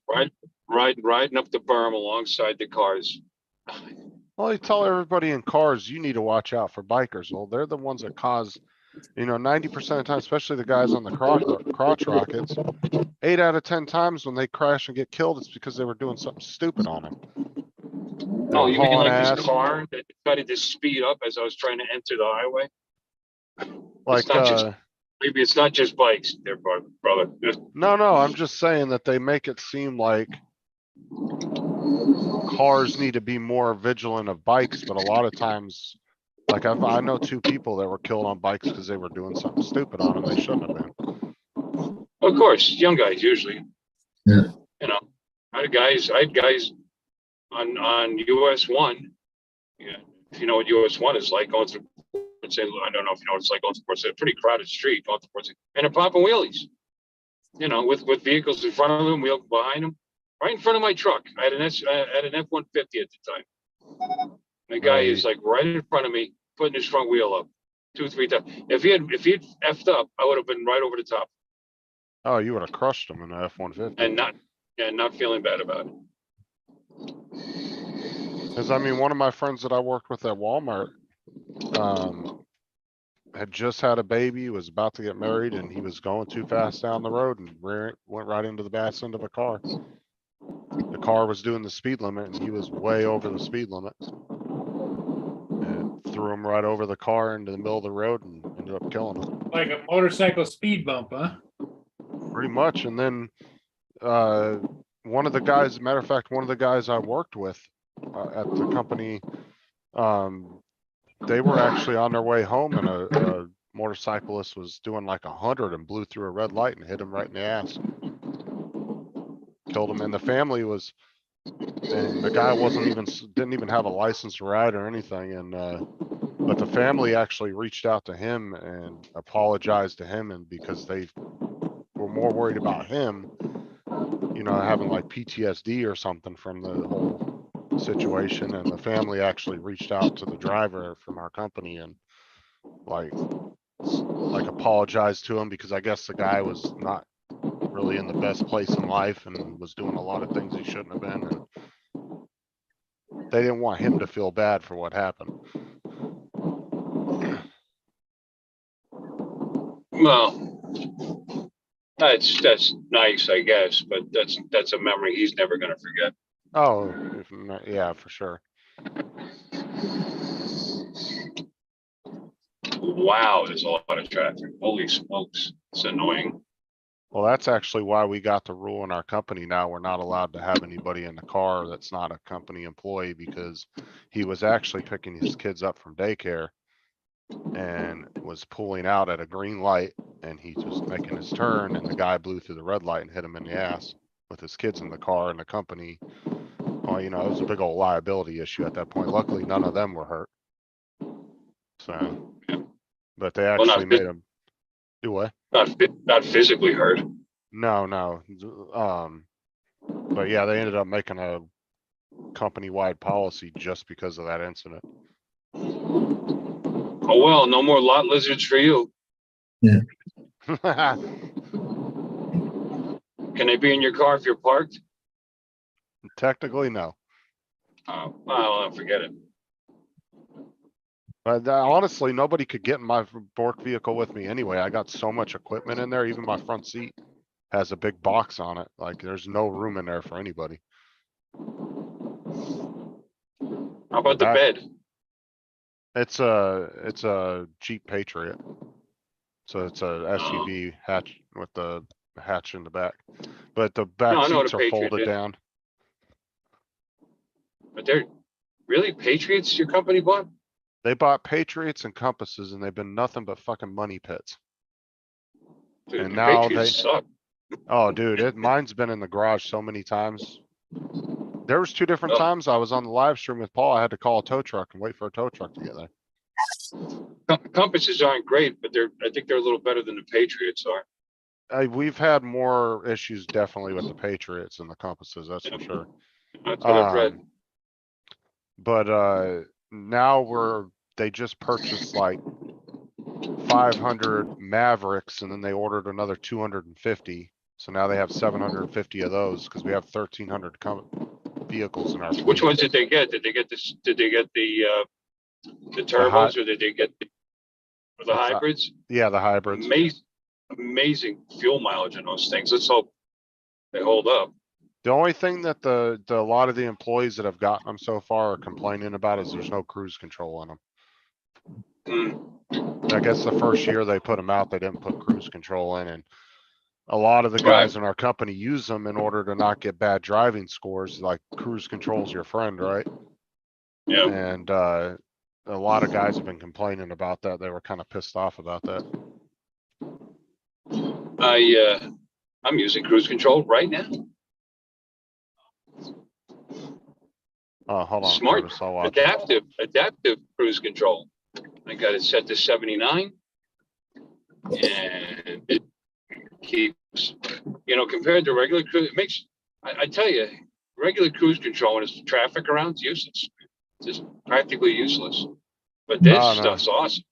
berm alongside the cars. Well, you tell everybody in cars, you need to watch out for bikers. Well, they're the ones that cause, 90% of the time, especially the guys on the crotch rockets, 8 out of 10 times when they crash and get killed, it's because they were doing something stupid on them. Oh, you mean hauling like ass. this car that decided to speed up as I was trying to enter the highway? Like, not just- Maybe it's not just bikes, there, brother. no, I'm just saying that they make it seem like cars need to be more vigilant of bikes, but a lot of times, like I know 2 people that were killed on bikes because they were doing something stupid on them they shouldn't have been. Of course, young guys usually. Yeah. I had guys on US 1 Yeah, if you know what US one is like, going through, I don't know if you know what it's like going through, it's a pretty crowded street, going through, and they're popping wheelies. You know, with vehicles in front of them, wheel behind them, right in front of my truck. I had an F-150 at the time. The guy is like right in front of me, putting his front wheel up, 2, 3 times. If he had effed up, I would have been right over the top Oh, you would have crushed them in the F-150. and not feeling bad about it. Cause I mean, one of my friends that I worked with at Walmart, had just had a baby, was about to get married, and he was going too fast down the road and went right into the back end of a car. The car was doing the speed limit and he was way over the speed limit. And threw him right over the car into the middle of the road and ended up killing him. Like a motorcycle speed bump, huh? Pretty much. And then, one of the guys, matter of fact, one of the guys I worked with, at the company, they were actually on their way home and a motorcyclist was doing like 100 and blew through a red light and hit him right in the ass. Killed him, and the family was, and the guy didn't even have a license to ride or anything, and but the family actually reached out to him and apologized to him, and because they were more worried about him, you know, having like PTSD or something from the whole situation, and the family actually reached out to the driver from our company and like apologized to him, because I guess the guy was not really in the best place in life and was doing a lot of things he shouldn't have been, and they didn't want him to feel bad for what happened. Well, that's nice, I guess, but that's a memory he's never gonna forget. Oh, yeah, for sure. Wow, there's a lot of traffic. Holy smokes, it's annoying. Well, that's actually why we got the rule in our company now. We're not allowed to have anybody in the car that's not a company employee, because he was actually picking his kids up from daycare and was pulling out at a green light, and he was making his turn, and the guy blew through the red light and hit him in the ass with his kids in the car, and the company, well, you know, it was a big old liability issue at that point. Luckily, none of them were hurt. So, but they Well, actually made him do what? Not physically hurt. No. But yeah, they ended up making a company-wide policy just because of that incident. Oh, well, no more lot lizards for you. Can they be in your car if you're parked? Technically, no. Well, forget it. But honestly, nobody could get in my work vehicle with me anyway. I got so much equipment in there. Even my front seat has a big box on it. Like, there's no room in there for anybody. How about the bed? It's a Jeep Patriot. So it's a SUV hatch with the hatch in the back, but the back I know what seats a are Patriot folded is. down. But they're really Patriots your company bought? They bought Patriots and Compasses, and they've been nothing but fucking money pits. Dude, And the now Patriots suck. Oh, dude, mine's been in the garage so many times. There was 2 different Oh. times I was on the live stream with Paul. I had to call a tow truck and wait for a tow truck to get there. Compasses aren't great, but I think they're a little better than the Patriots are. We've had more issues definitely with the Patriots than the Compasses, that's for sure. That's what I've read. But now they just purchased like 500 Mavericks, and then they ordered another 250. So now they have 750 of those, because we have 1,300 vehicles in our fleet. Which ones did they get? Did they get this? Did they get the turbos, or did they get the hybrids? Yeah, the hybrids. Amazing fuel mileage in those things. Let's hope they hold up. The only thing that a lot of the employees that have gotten them so far are complaining about is there's no cruise control on them. I guess the first year they put them out, they didn't put cruise control in, and a lot of the guys in our company use them in order to not get bad driving scores. Like, cruise control's your friend, right? Yeah. And a lot of guys have been complaining about that. They were kind of pissed off about that. I'm using cruise control right now. Oh, hold on, Smart. Curtis, I'll watch. Adaptive cruise control. I got it set to 79. And it keeps, compared to regular cruise, it makes, I tell you, regular cruise control when there's traffic around is useless. It's just practically useless. But this Oh, no. stuff's awesome.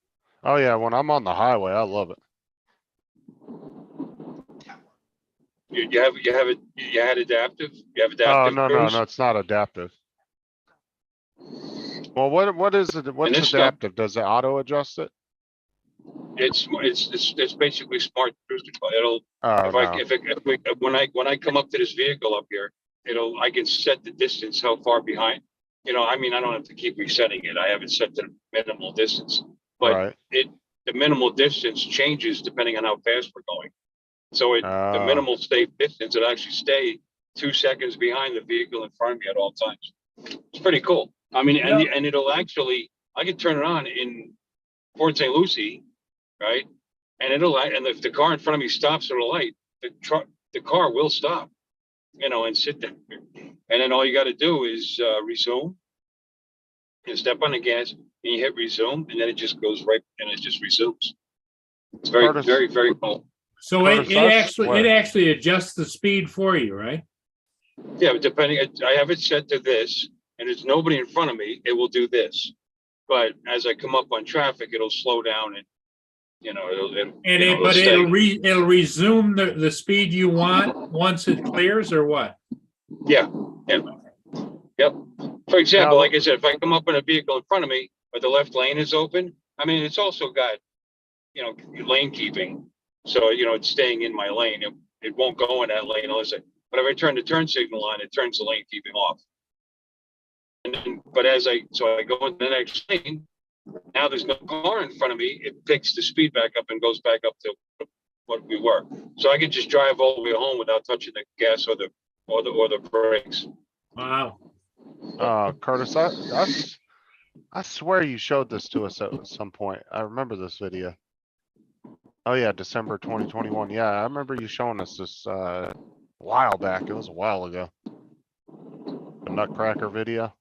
Oh yeah, when I'm on the highway, I love it. You had adaptive? You have Oh, adaptive no, cruise? it's not adaptive. Well, what is it? What's this stuff- adaptive? Does it auto adjust it? It's basically smart cruise control. It'll, Oh, when I come up to this vehicle up here, I can set the distance, how far behind. I don't have to keep resetting it. I have it set to minimal distance. But right. the minimal distance changes depending on how fast we're going. So the Oh. minimal state distance, it actually stay 2 seconds behind the vehicle in front of me at all times. It's pretty cool. And it'll actually, I can turn it on in Port St. Lucie, right? And and if the car in front of me stops at a light, the car will stop, and sit there. And then all you got to do is resume. You step on the gas and you hit resume, and then it just goes right and it just resumes. It's very, Curtis. very, very cool. So Curtis, it I actually swear. adjusts the speed for you, right? Yeah, depending, I have it set to this, and there's nobody in front of me, it will do this. But as I come up on traffic, it'll slow down and, It'll resume the speed you want once it clears, or what? Yeah. Yep. For example, Now- like I said, if I come up in a vehicle in front of me, but the left lane is open, it's also got, lane keeping. So, it's staying in my lane. It won't go in that lane but if I turn the turn signal on, it turns the lane keeping off. And then, but so I go into the next lane, now there's no car in front of me, it picks the speed back up and goes back up to what we were. So I can just drive all the way home without touching the gas or the brakes. Wow. Curtis, I swear you showed this to us at some point. I remember this video. Oh yeah, December 2021. Yeah, I remember you showing us this a while back. It was a while ago. The Nutcracker video.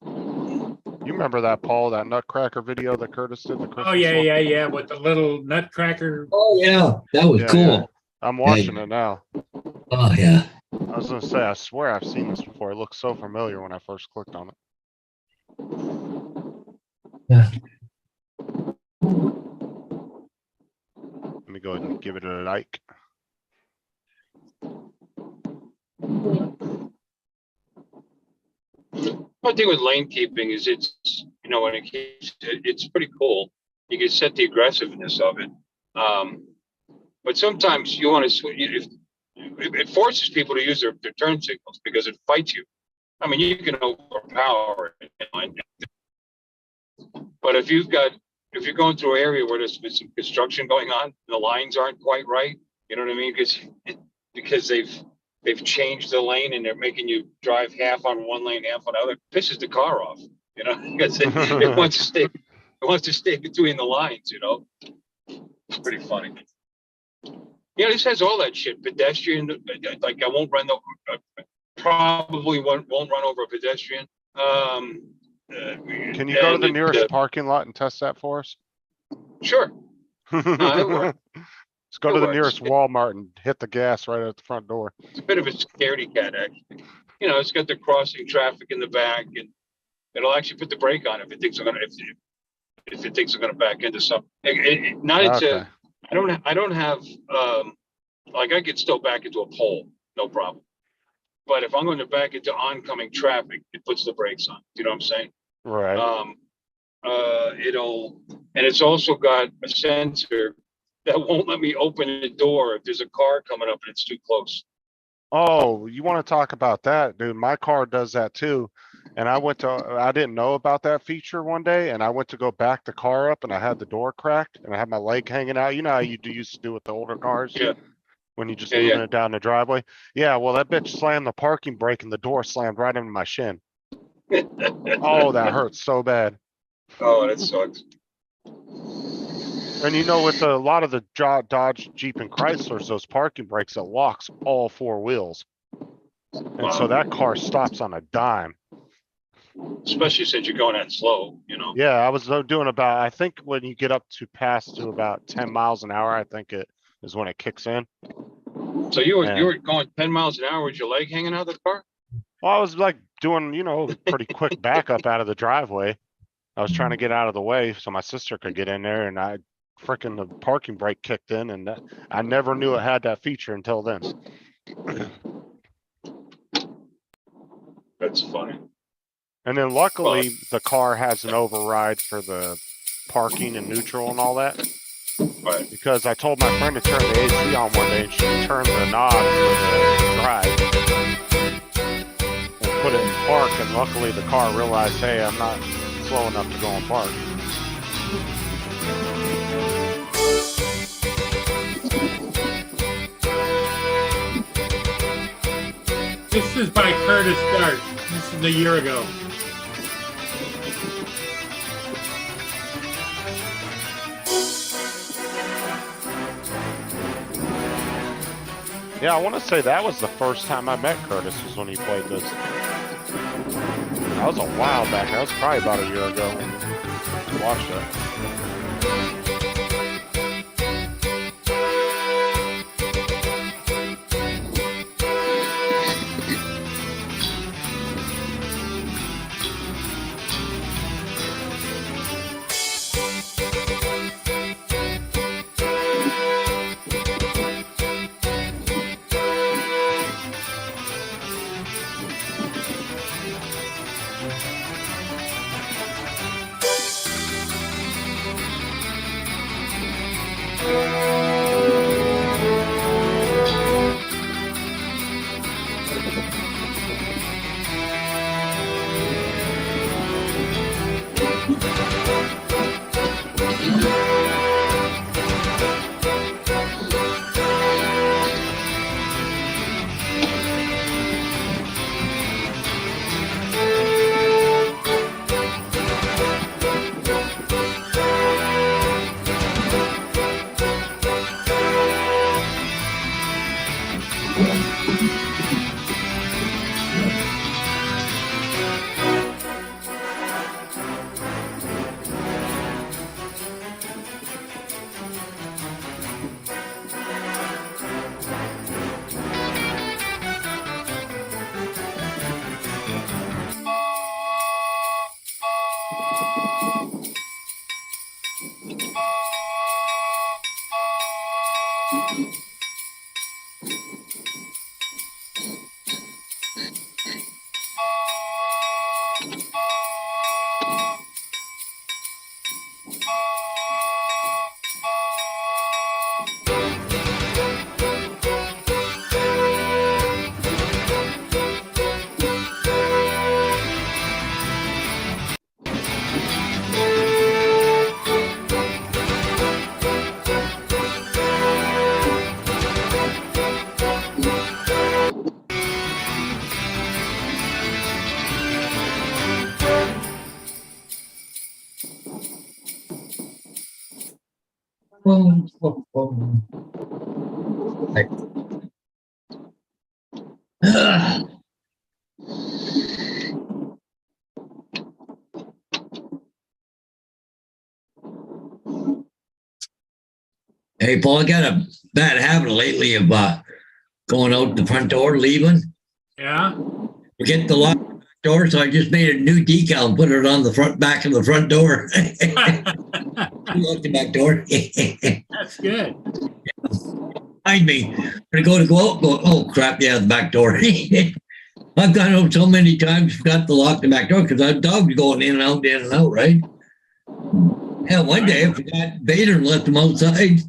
You remember that, Paul, that Nutcracker video that Curtis did? The Christmas Oh yeah, one? yeah. With the little nutcracker. Oh, yeah, that was Yeah, cool. yeah. I'm watching it now. Oh, yeah. I was gonna say, I swear I've seen this before. It looked so familiar when I first clicked on it. Yeah. Let me go ahead and give it a like. One thing with lane keeping is when it keeps, it's pretty cool. You can set the aggressiveness of it. But sometimes you want to, it forces people to use their turn signals because it fights you. You can overpower it. But if you're going through an area where there's been some construction going on, and the lines aren't quite right, you know what I mean? Because they've changed the lane and they're making you drive half on one lane, half on the other. Pisses the car off, because it wants to stay between the lines, It's pretty funny. Yeah, this has all that shit. Pedestrian, like I won't run probably won't run over a pedestrian. Can you go to the nearest parking lot and test that for us? Sure. it works. Let's go It to the works. nearest Walmart and hit the gas right at the front door. It's a bit of a scaredy cat, actually. It's got the crossing traffic in the back, and it'll actually put the brake on if it thinks I'm gonna back into something. Okay. I don't have I could still back into a pole, no problem. But if I'm going to back into oncoming traffic, it puts the brakes on. You know what I'm saying? Right. And it's also got a sensor that won't let me open the door if there's a car coming up and it's too close. Oh, you want to talk about that, dude? My car does that too. And I didn't know about that feature one day, and I went to go back the car up and I had the door cracked and I had my leg hanging out. You know how you used to do with the older cars? Yeah. When you just Yeah, moving yeah. it down the driveway. Yeah, well, that bitch slammed the parking brake and the door slammed right into my shin. Oh, that hurts so bad. Oh, that sucks. And with a lot of the Dodge, Jeep, and Chryslers, those parking brakes, it locks all four wheels. And so that car stops on a dime. Especially since you're going that slow, Yeah, I was doing about, I think when you get up to past to about 10 miles an hour, I think it is when it kicks in. So you And- were going 10 miles an hour with your leg hanging out of the car? Well, I was like doing, pretty quick backup out of the driveway. I was trying to get out of the way so my sister could get in there, and the parking brake kicked in, and I never knew it had that feature until then. That's funny. And then luckily the car has an override for the parking and neutral and all that. Right. Because I told my friend to turn the AC on one day, and she turned the knob for the drive and put it in park, and luckily the car realized, hey, I'm not slow enough to go in park. This is by Curtis Dart. This is a year ago. Yeah, I want to say that was the first time I met Curtis was when he played this. That was a while back. That was probably about a year ago when we watched it. Boom, boom, boom. Like, Hey, Paul, I got a bad habit lately of going out the front door, leaving. Yeah. Forget the lock door, so I just made a new decal and put it on the back of the front door. Lock the back door. That's good. Behind me. I go out, oh crap, yeah, the back door. I've gone out so many times, forgot to lock the back door because our dog's going in and out, right? Hell, one day I forgot Vader and left him outside.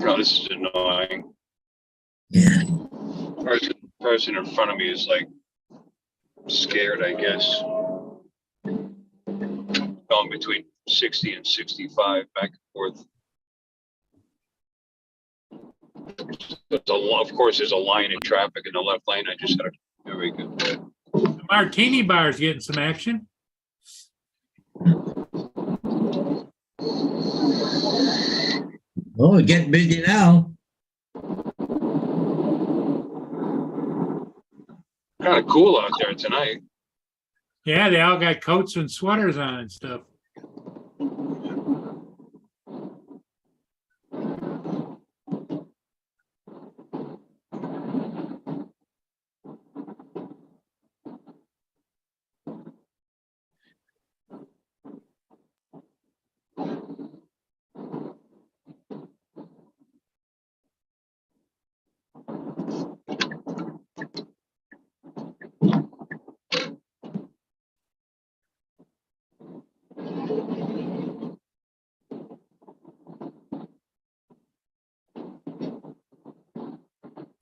Oh, this is annoying. Yeah. Person in front of me is like scared, I guess. Going between 60 and 65 back and forth. Of course, there's a line in traffic in the left lane. I just gotta, there we go. The Martini Bar is getting some action. Oh, it's getting busy now. Kind of cool out there tonight. Yeah, they all got coats and sweaters on and stuff.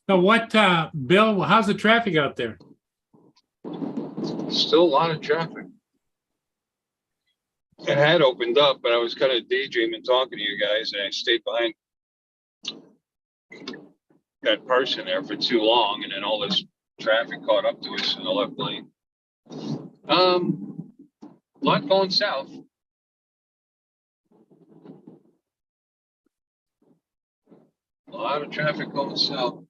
So what, Bill, how's the traffic out there? Still a lot of traffic. It had opened up, but I was kind of daydreaming talking to you guys, and I stayed behind that person there for too long, and then all this traffic caught up to us in the left lane. A lot going south. A lot of traffic going south.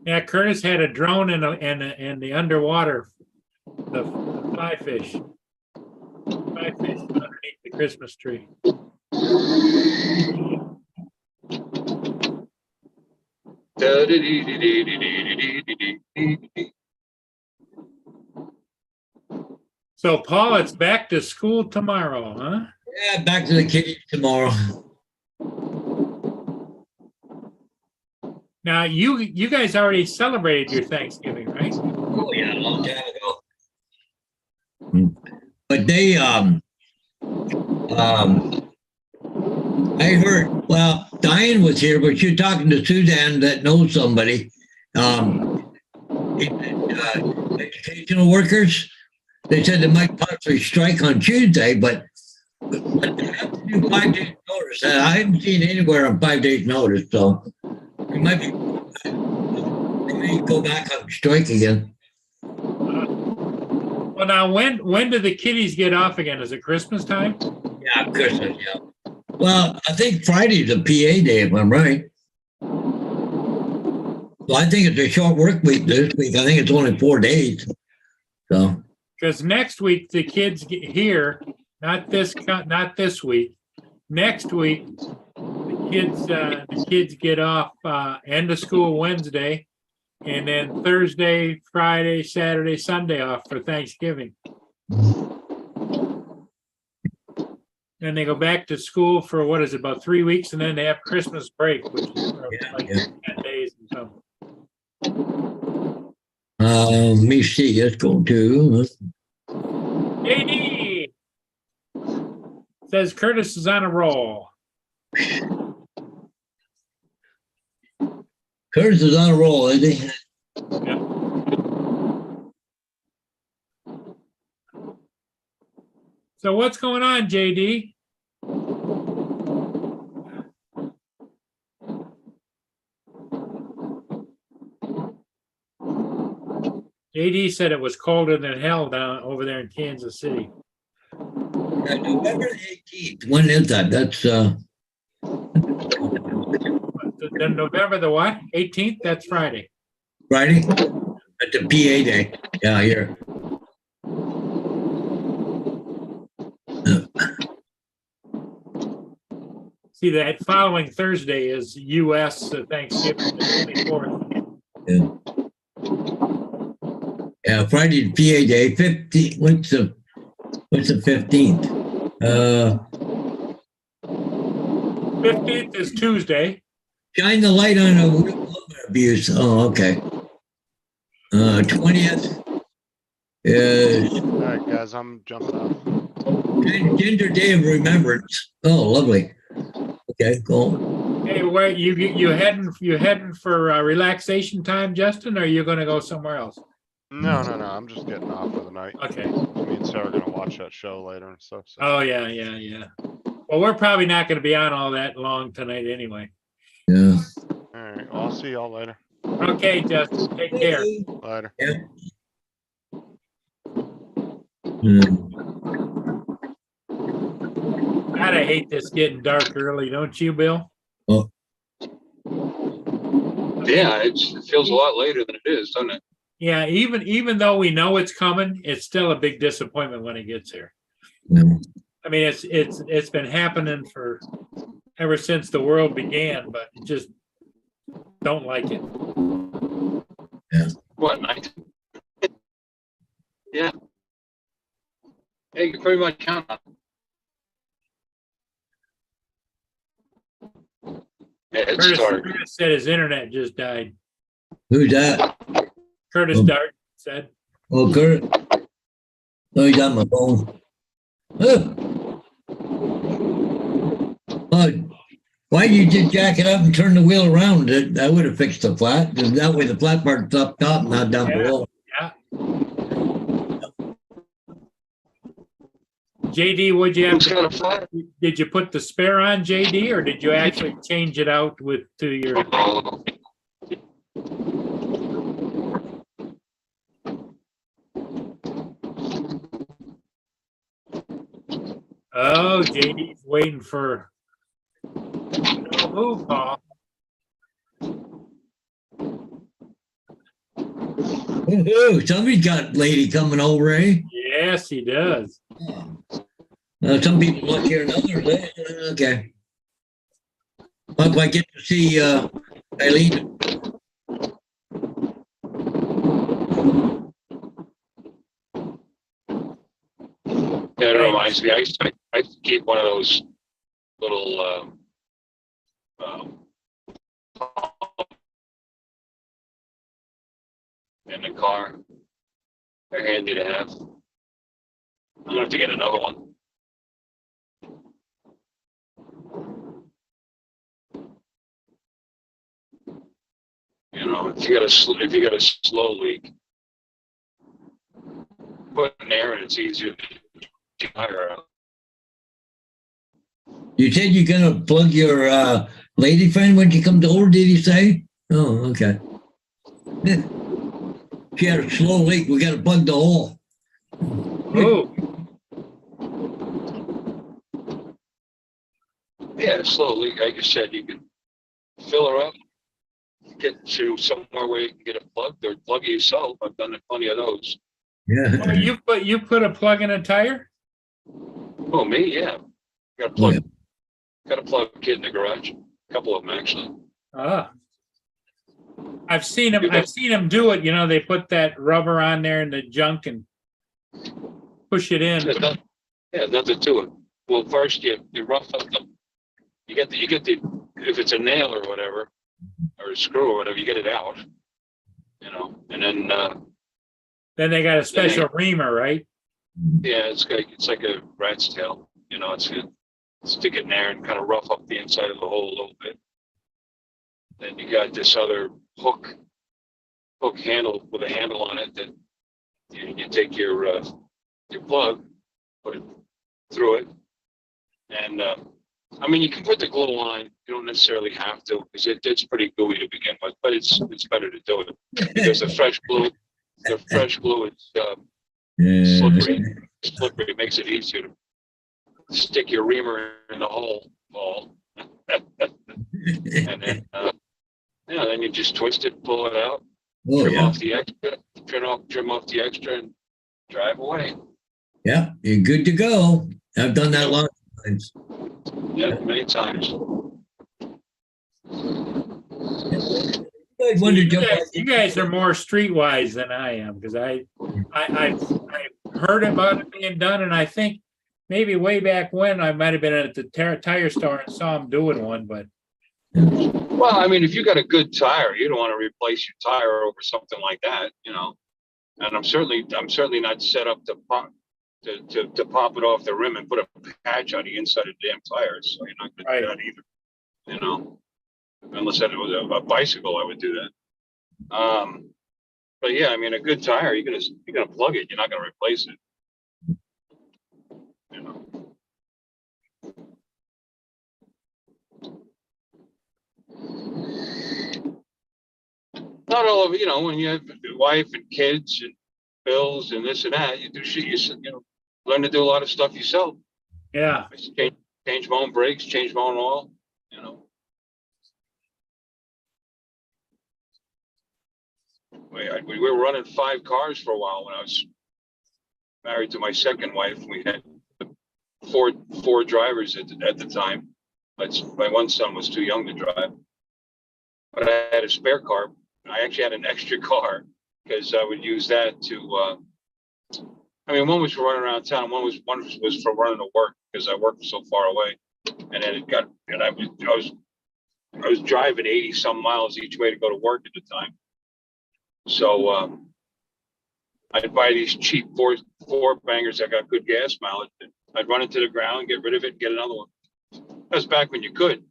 Yeah, Curtis had a drone in the underwater, the fly fish underneath the Christmas tree. So Paul, it's back to school tomorrow, huh? Yeah, back to the kitchen tomorrow. Now you guys already celebrated your Thanksgiving, right? Oh yeah, a long time ago. But they I heard, well, Diane was here, but you're talking to Suzanne that knows somebody. Educational workers, they said they might possibly strike on Tuesday, but they have to do 5 days notice. And I haven't seen anywhere on 5 days notice, so it might be, they may go back on strike again. Well, now when do the kiddies get off again? Is it Christmas time? Yeah, Christmas, yeah. Well, I think Friday's a PA day, if I'm right. So I think it's a short work week this week. I think it's only 4 days. So Because next week the kids get here, not this week. Next week, the kids get off end of school Wednesday, and then Thursday, Friday, Saturday, Sunday off for Thanksgiving. And they go back to school for what is it, about 3 weeks, and then they have Christmas break, which is like 10 days and something. let me see. Let's go to. JD says Curtis is on a roll. Curtis is on a roll, isn't he? Yep. So what's going on, JD? JD said it was colder than hell down over there in Kansas City. November 18th. When is that? That's Then November the what? 18th? That's Friday. Friday. At the PA day. Yeah, here. See, that following Thursday is U.S. Thanksgiving, the 24th. Yeah, Friday PA day. 15. What's the 15th? 15th is Tuesday. Shine the light on abuse. Oh, okay. 20th is All right, guys, I'm jumping off. Gender Day of Remembrance. Oh, lovely. Okay, cool. Hey, where you heading for relaxation time, Justin, or are you going to go somewhere else? No, I'm just getting off for the night. Okay. Me and Sarah are gonna watch that show later and stuff. So. Oh yeah. Well, we're probably not going to be on all that long tonight anyway. Yeah. All right, well, I'll see y'all later. Okay, Justin, take care. Later. Yeah. Hmm. God, I hate this getting dark early, don't you, Bill? Oh, Yeah, it feels a lot later than it is, doesn't it? Yeah, even though we know it's coming, it's still a big disappointment when it gets here. no. I mean, it's been happening for ever since the world began, but just don't like it. What, 19? Yeah. Yeah, you can pretty much count on it. Yeah, it's dark. Curtis said his internet just died. Who's that? Curtis Oh. Dart said. Oh, Kurt. Oh, he's on my phone. Oh, why you just jack it up and turn the wheel around? That would have fixed the flat. That way the flat part's up top, not down Yeah. below. Yeah. JD, would you have Who's got a flat? did you put the spare on, JD, or did you actually change it out to your? Oh, JD's waiting for no move, Paul. Oh, somebody's got lady coming over, eh? Yes, he does. Some people luckier than others. Okay. Hope I get to see Eileen. Yeah, it reminds me. I used to keep one of those little in the car. They're handy to have. I'm gonna have to get another one. You know, if you got a slow leak, put an air in, it's easier to tire out. You said you're gonna plug your lady friend when she comes over, did you say? Oh, okay. She had a slow leak, we gotta plug the hole. Oh, Yeah, slow leak. Like I said, you can fill her up, get to somewhere where you can get it plugged, or plug it yourself. I've done plenty of those. oh, Yeah. you put a plug in a tire? Oh, me? Yeah. Got a plug. Got a plug kit in the garage. A couple of them actually. Ah. I've seen them do it. You know, they put that rubber on there in the junk and push it in. There's nothing to it. Well, first you rough up you get the if it's a nail or whatever, or a screw or whatever, you get it out. You know, and then Then they got a special reamer, right? yeah, it's like a rat's tail. You know, it's good. Stick it in there and kind of rough up the inside of the hole a little bit. Then you got this other hook handle with a handle on it that you take your plug, put it through it, and I mean you can put the glue on. You don't necessarily have to because it's pretty gooey to begin with, but it's better to do it because the fresh glue is slippery. It makes it easier to stick your reamer in the hole, ball, and then then you just twist it, pull it out, Oh, trim yeah. off the extra, trim off the extra, and drive away. Yeah, you're good to go. I've done that a lot of times. Yeah, many times. I wondered, You guys are more streetwise than I am because I've heard about it being done, and I think maybe way back when I might have been at the tire store and saw them doing one, but Well, I mean, if you got a good tire, you don't want to replace your tire over something like that, you know. And I'm certainly not set up to pop it off the rim and put a patch on the inside of the damn tires. So you're not going to do that either, you know. Unless it was a bicycle, I would do that. But yeah, I mean, a good tire, you're gonna plug it. You're not gonna replace it. You know. Not all of it, you know, when you have a wife and kids and bills and this and that, you do shit, you know, learn to do a lot of stuff yourself. yeah. change my own brakes, change my own oil, you know. We were running 5 cars for a while when I was married to my second wife. We had four drivers at the time. My one son was too young to drive, but I had a spare car. I actually had an extra car because I would use that to. I mean, one was for running around town. One was for running to work because I worked so far away, and then I was driving 80 some miles each way to go to work at the time. So I'd buy these cheap four bangers that got good gas mileage. I'd run it to the ground, get rid of it, and get another one. That was back when you could.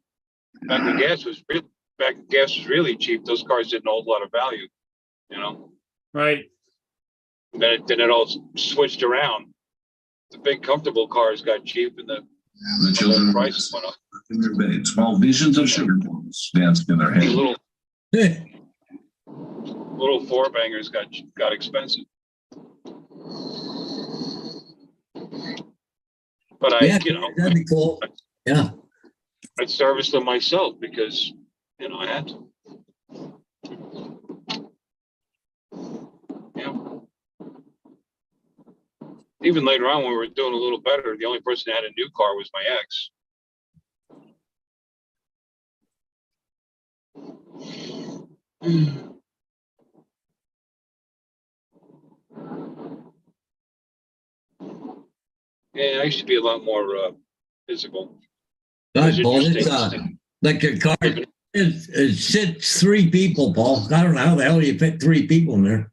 Back when gas was really cheap. Those cars didn't hold a lot of value, you know. Right. Then it all switched around. The big comfortable cars got cheap, and The children prices went up. in their bed. Small visions of sugar plums danced in their These head. little 4 bangers got expensive. But Yeah, that'd be cool. Yeah. I'd service them myself because, you know, I had to. Yeah. Even later on, when we were doing a little better, the only person that had a new car was my ex. Yeah, I used to be a lot more physical. God, Paul, it's Interesting. like a car. It sits 3 people, Paul. I don't know how the hell you fit 3 people in there.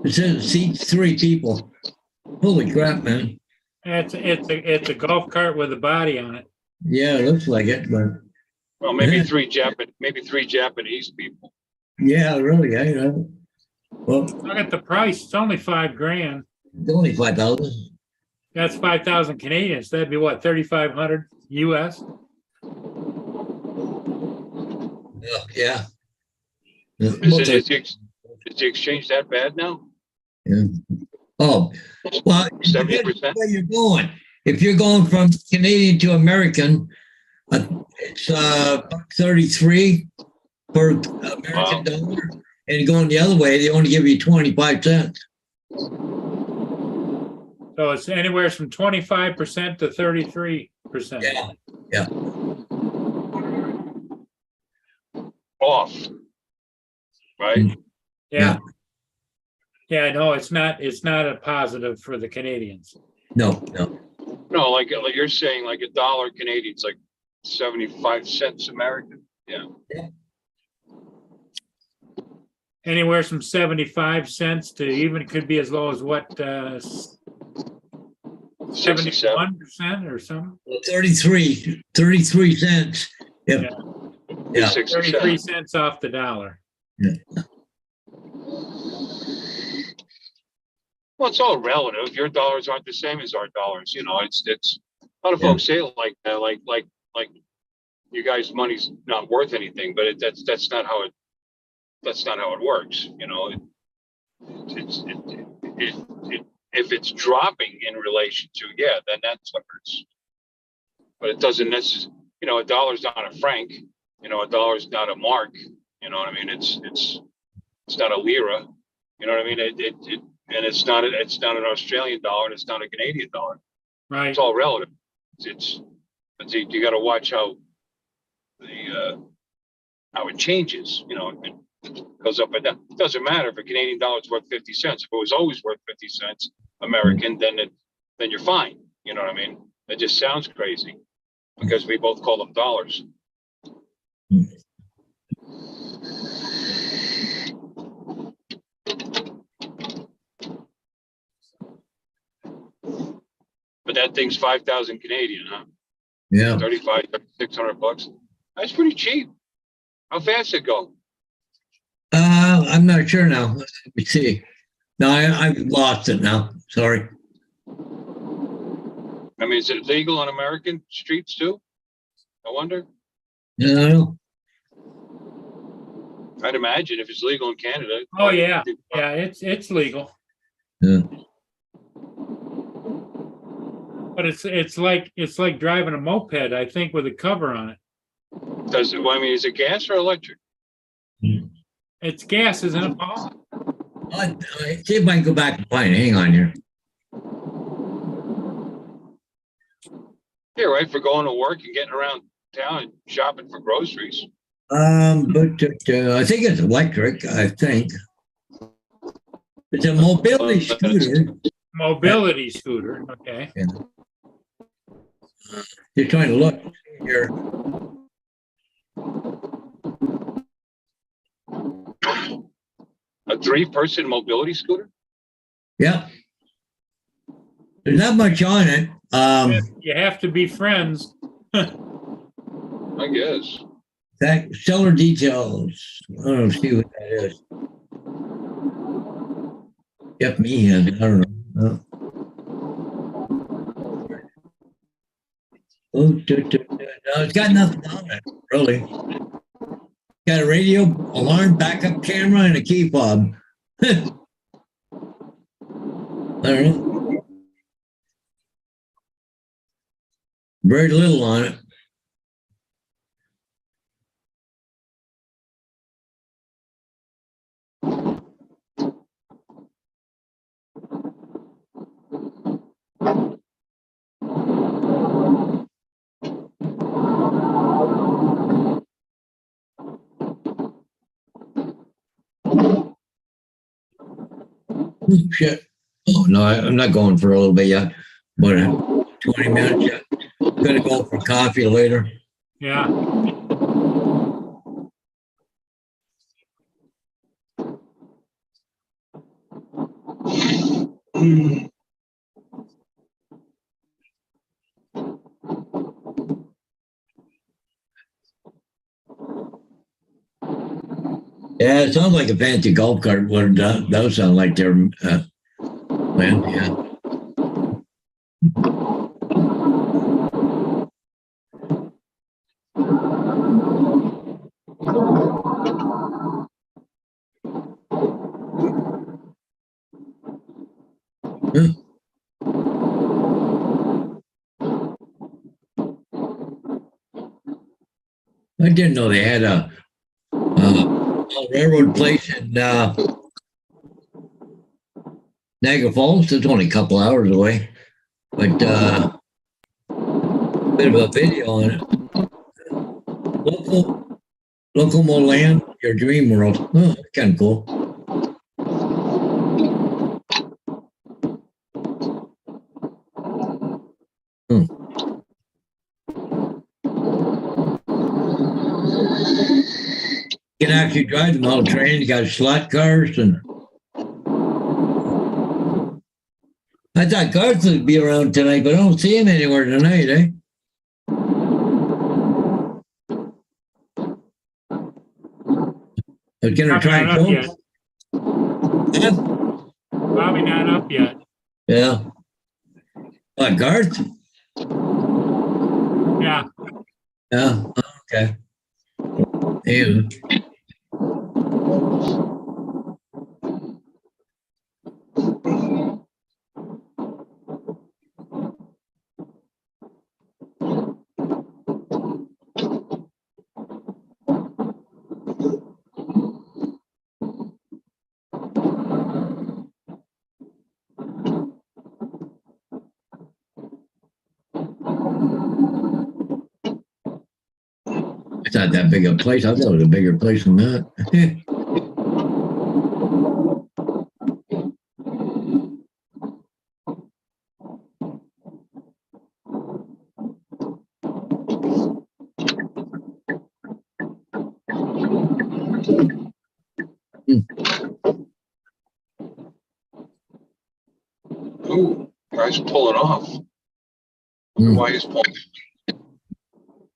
It says it seats 3 people. Holy crap, man. It's a golf cart with a body on it. Yeah, it looks like it, but Well, maybe 3 Japanese people. yeah, really, I know. Well, Look at the price. It's only $5,000. it's only 5,000. That's 5,000 Canadians. That'd be what, 3,500 US? Yeah. Is the exchange that bad now? Oh, well, 70%? where you're going. If you're going from Canadian to American, it's $1.33 per American dollar. And going the other way, they only give you 25 cents. So it's anywhere from 25% to 33%. Yeah. Off. Right? Yeah. Yeah, no, it's not a positive for the Canadians. No. No, like you're saying, like $1 Canadian, it's like 75 cents American. Yeah. Anywhere from 75 cents to even could be as low as what, 67. 71% or something? 33 cents. Yeah. 33 cents off the dollar. Well, it's all relative. Your dollars aren't the same as our dollars. You know, it's a lot of folks say it like that, like you guys' money's not worth anything, but that's not how it works. You know, if it's dropping in relation to, then that's what hurts. But it doesn't necessarily, you know, a dollar's not a franc, you know, a dollar's not a mark, you know what I mean? It's not a lira, you know what I mean? And it's not an Australian dollar and it's not a Canadian dollar. Right. It's all relative. You got to watch how it changes, you know, it goes up and down. It doesn't matter if a Canadian dollar is worth 50 cents. If it was always worth 50 cents American, then you're fine. You know what I mean? It just sounds crazy because we both call them dollars. But that thing's 5,000 Canadian, huh? Yeah. 600 bucks. That's pretty cheap. How fast it go? I'm not sure now. Let me see. No, I've lost it now. Sorry. I mean, is it legal on American streets too? I wonder. No. I'd imagine if it's legal in Canada. Oh, yeah. Yeah, it's legal. Yeah. But it's like driving a moped, I think, with a cover on it. Does it, well, I mean, is it gas or electric? It's gas, isn't it, Paul? See if I can go back and find it. Hang on here. Yeah, right, for going to work and getting around town and shopping for groceries. But I think it's electric. I think it's a mobility scooter. Mobility scooter, okay. You're trying to look here. A 3-person mobility scooter? Yep. There's not much on it. You have to be friends. I guess. That seller details. I don't see what that is. Yep, me and I don't know. Oh, no, it's got nothing on it, really. Got a radio, alarm, backup camera, and a key fob. I don't know. Very little on it. Shit. Oh, no, I'm not going for a little bit yet. But 20 minutes yet. Gonna go for coffee later. Yeah. Yeah, it sounds like a fancy golf cart. What it does sound like their plan, yeah. I didn't know they had a railroad place in Niagara Falls. It's only a couple hours away, but bit of a video on it. Local land, your dream world. Oh, kind of cool. You can actually drive them all trains. You got slot cars, and I thought Garth would be around tonight, but I don't see him anywhere tonight, eh? I was gonna try and show him. Probably not up yet. Yeah. Garth? Yeah. Yeah. Okay. Yeah. It's not that big a place. I thought it was a bigger place than that. Ooh, guy's pulling off. Why he's pulling?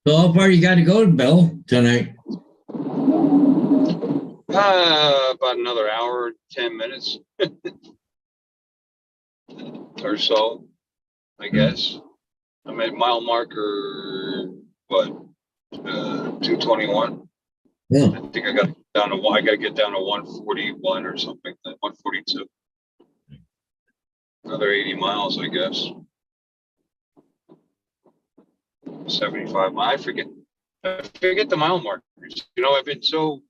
So how far you got to go to Bell tonight? About another hour, 10 minutes or so, I guess. I'm at mile marker, what, 221. Yeah. I think I got down to I got to get down to 141 or something, 142. Another 80 miles, I guess. 75 miles. I forget the mile markers. You know, I've been so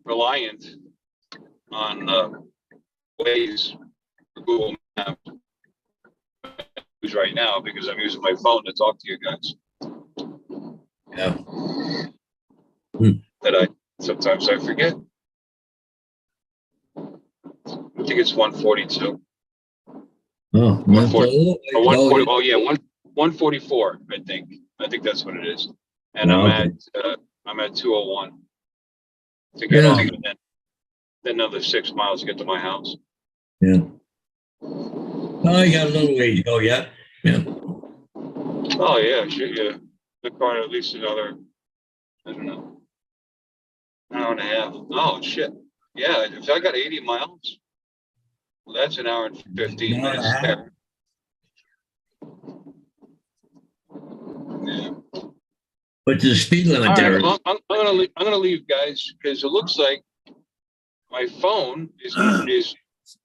reliant on Waze or Google Maps right now because I'm using my phone to talk to you guys. Yeah. That sometimes I forget. I think it's 142. Oh, 140. Or 140. oh, Oh yeah, 144. I think that's what it is. And Oh, I'm at 201 to get Yeah. off, and then another 6 miles to get to my house. yeah. Oh, you got a little way to go yet. Yeah. Oh yeah, shit, yeah. The car at least another, I don't know, hour and a half. Oh shit. Yeah, if I got 80 miles, well, that's an hour and 15 Hour and a minutes half. there. Yeah. But the speed limit All there. right, I'm gonna leave, guys, because it looks like my phone is Gonna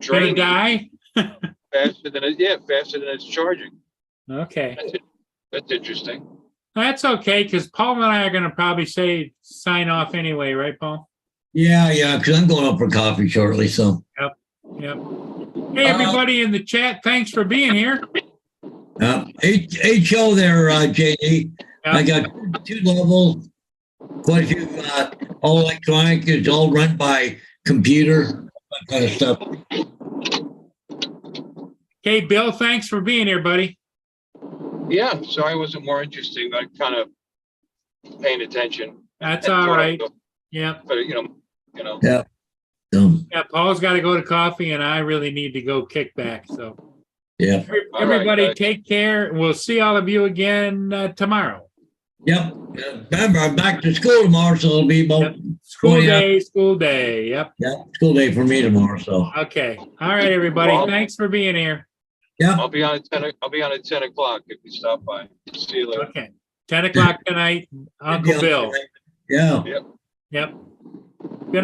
draining die? faster than it's charging. Okay. That's interesting. That's okay, because Paul and I are gonna probably sign off anyway, right, Paul? Yeah, because I'm going up for coffee shortly. So, Yep. Hey, everybody in the chat, thanks for being here. HO there, JD. I got 2 levels, quite a few, all electronic. It's all run by computer, that kind of stuff. Okay, Bill, thanks for being here, buddy. Yeah, sorry I wasn't more interesting, but I'm kind of paying attention. That's all right. Yeah. But you know. Yeah. So, Yeah, Paul's got to go to coffee, and I really need to go kick back. So, yeah. everybody, guys. take care. We'll see all of you again tomorrow. Yep. Remember, I'm back to school tomorrow, so it'll be about Yep. School 20 hours. day, school day. Yep. Yeah, school day for me tomorrow. So, Okay. All right, everybody. Well- Thanks for being here. yeah. I'll be on at 10 o'clock if you stop by. See you later. Okay. 10 o'clock tonight, Uncle Bill. Yeah. Yep.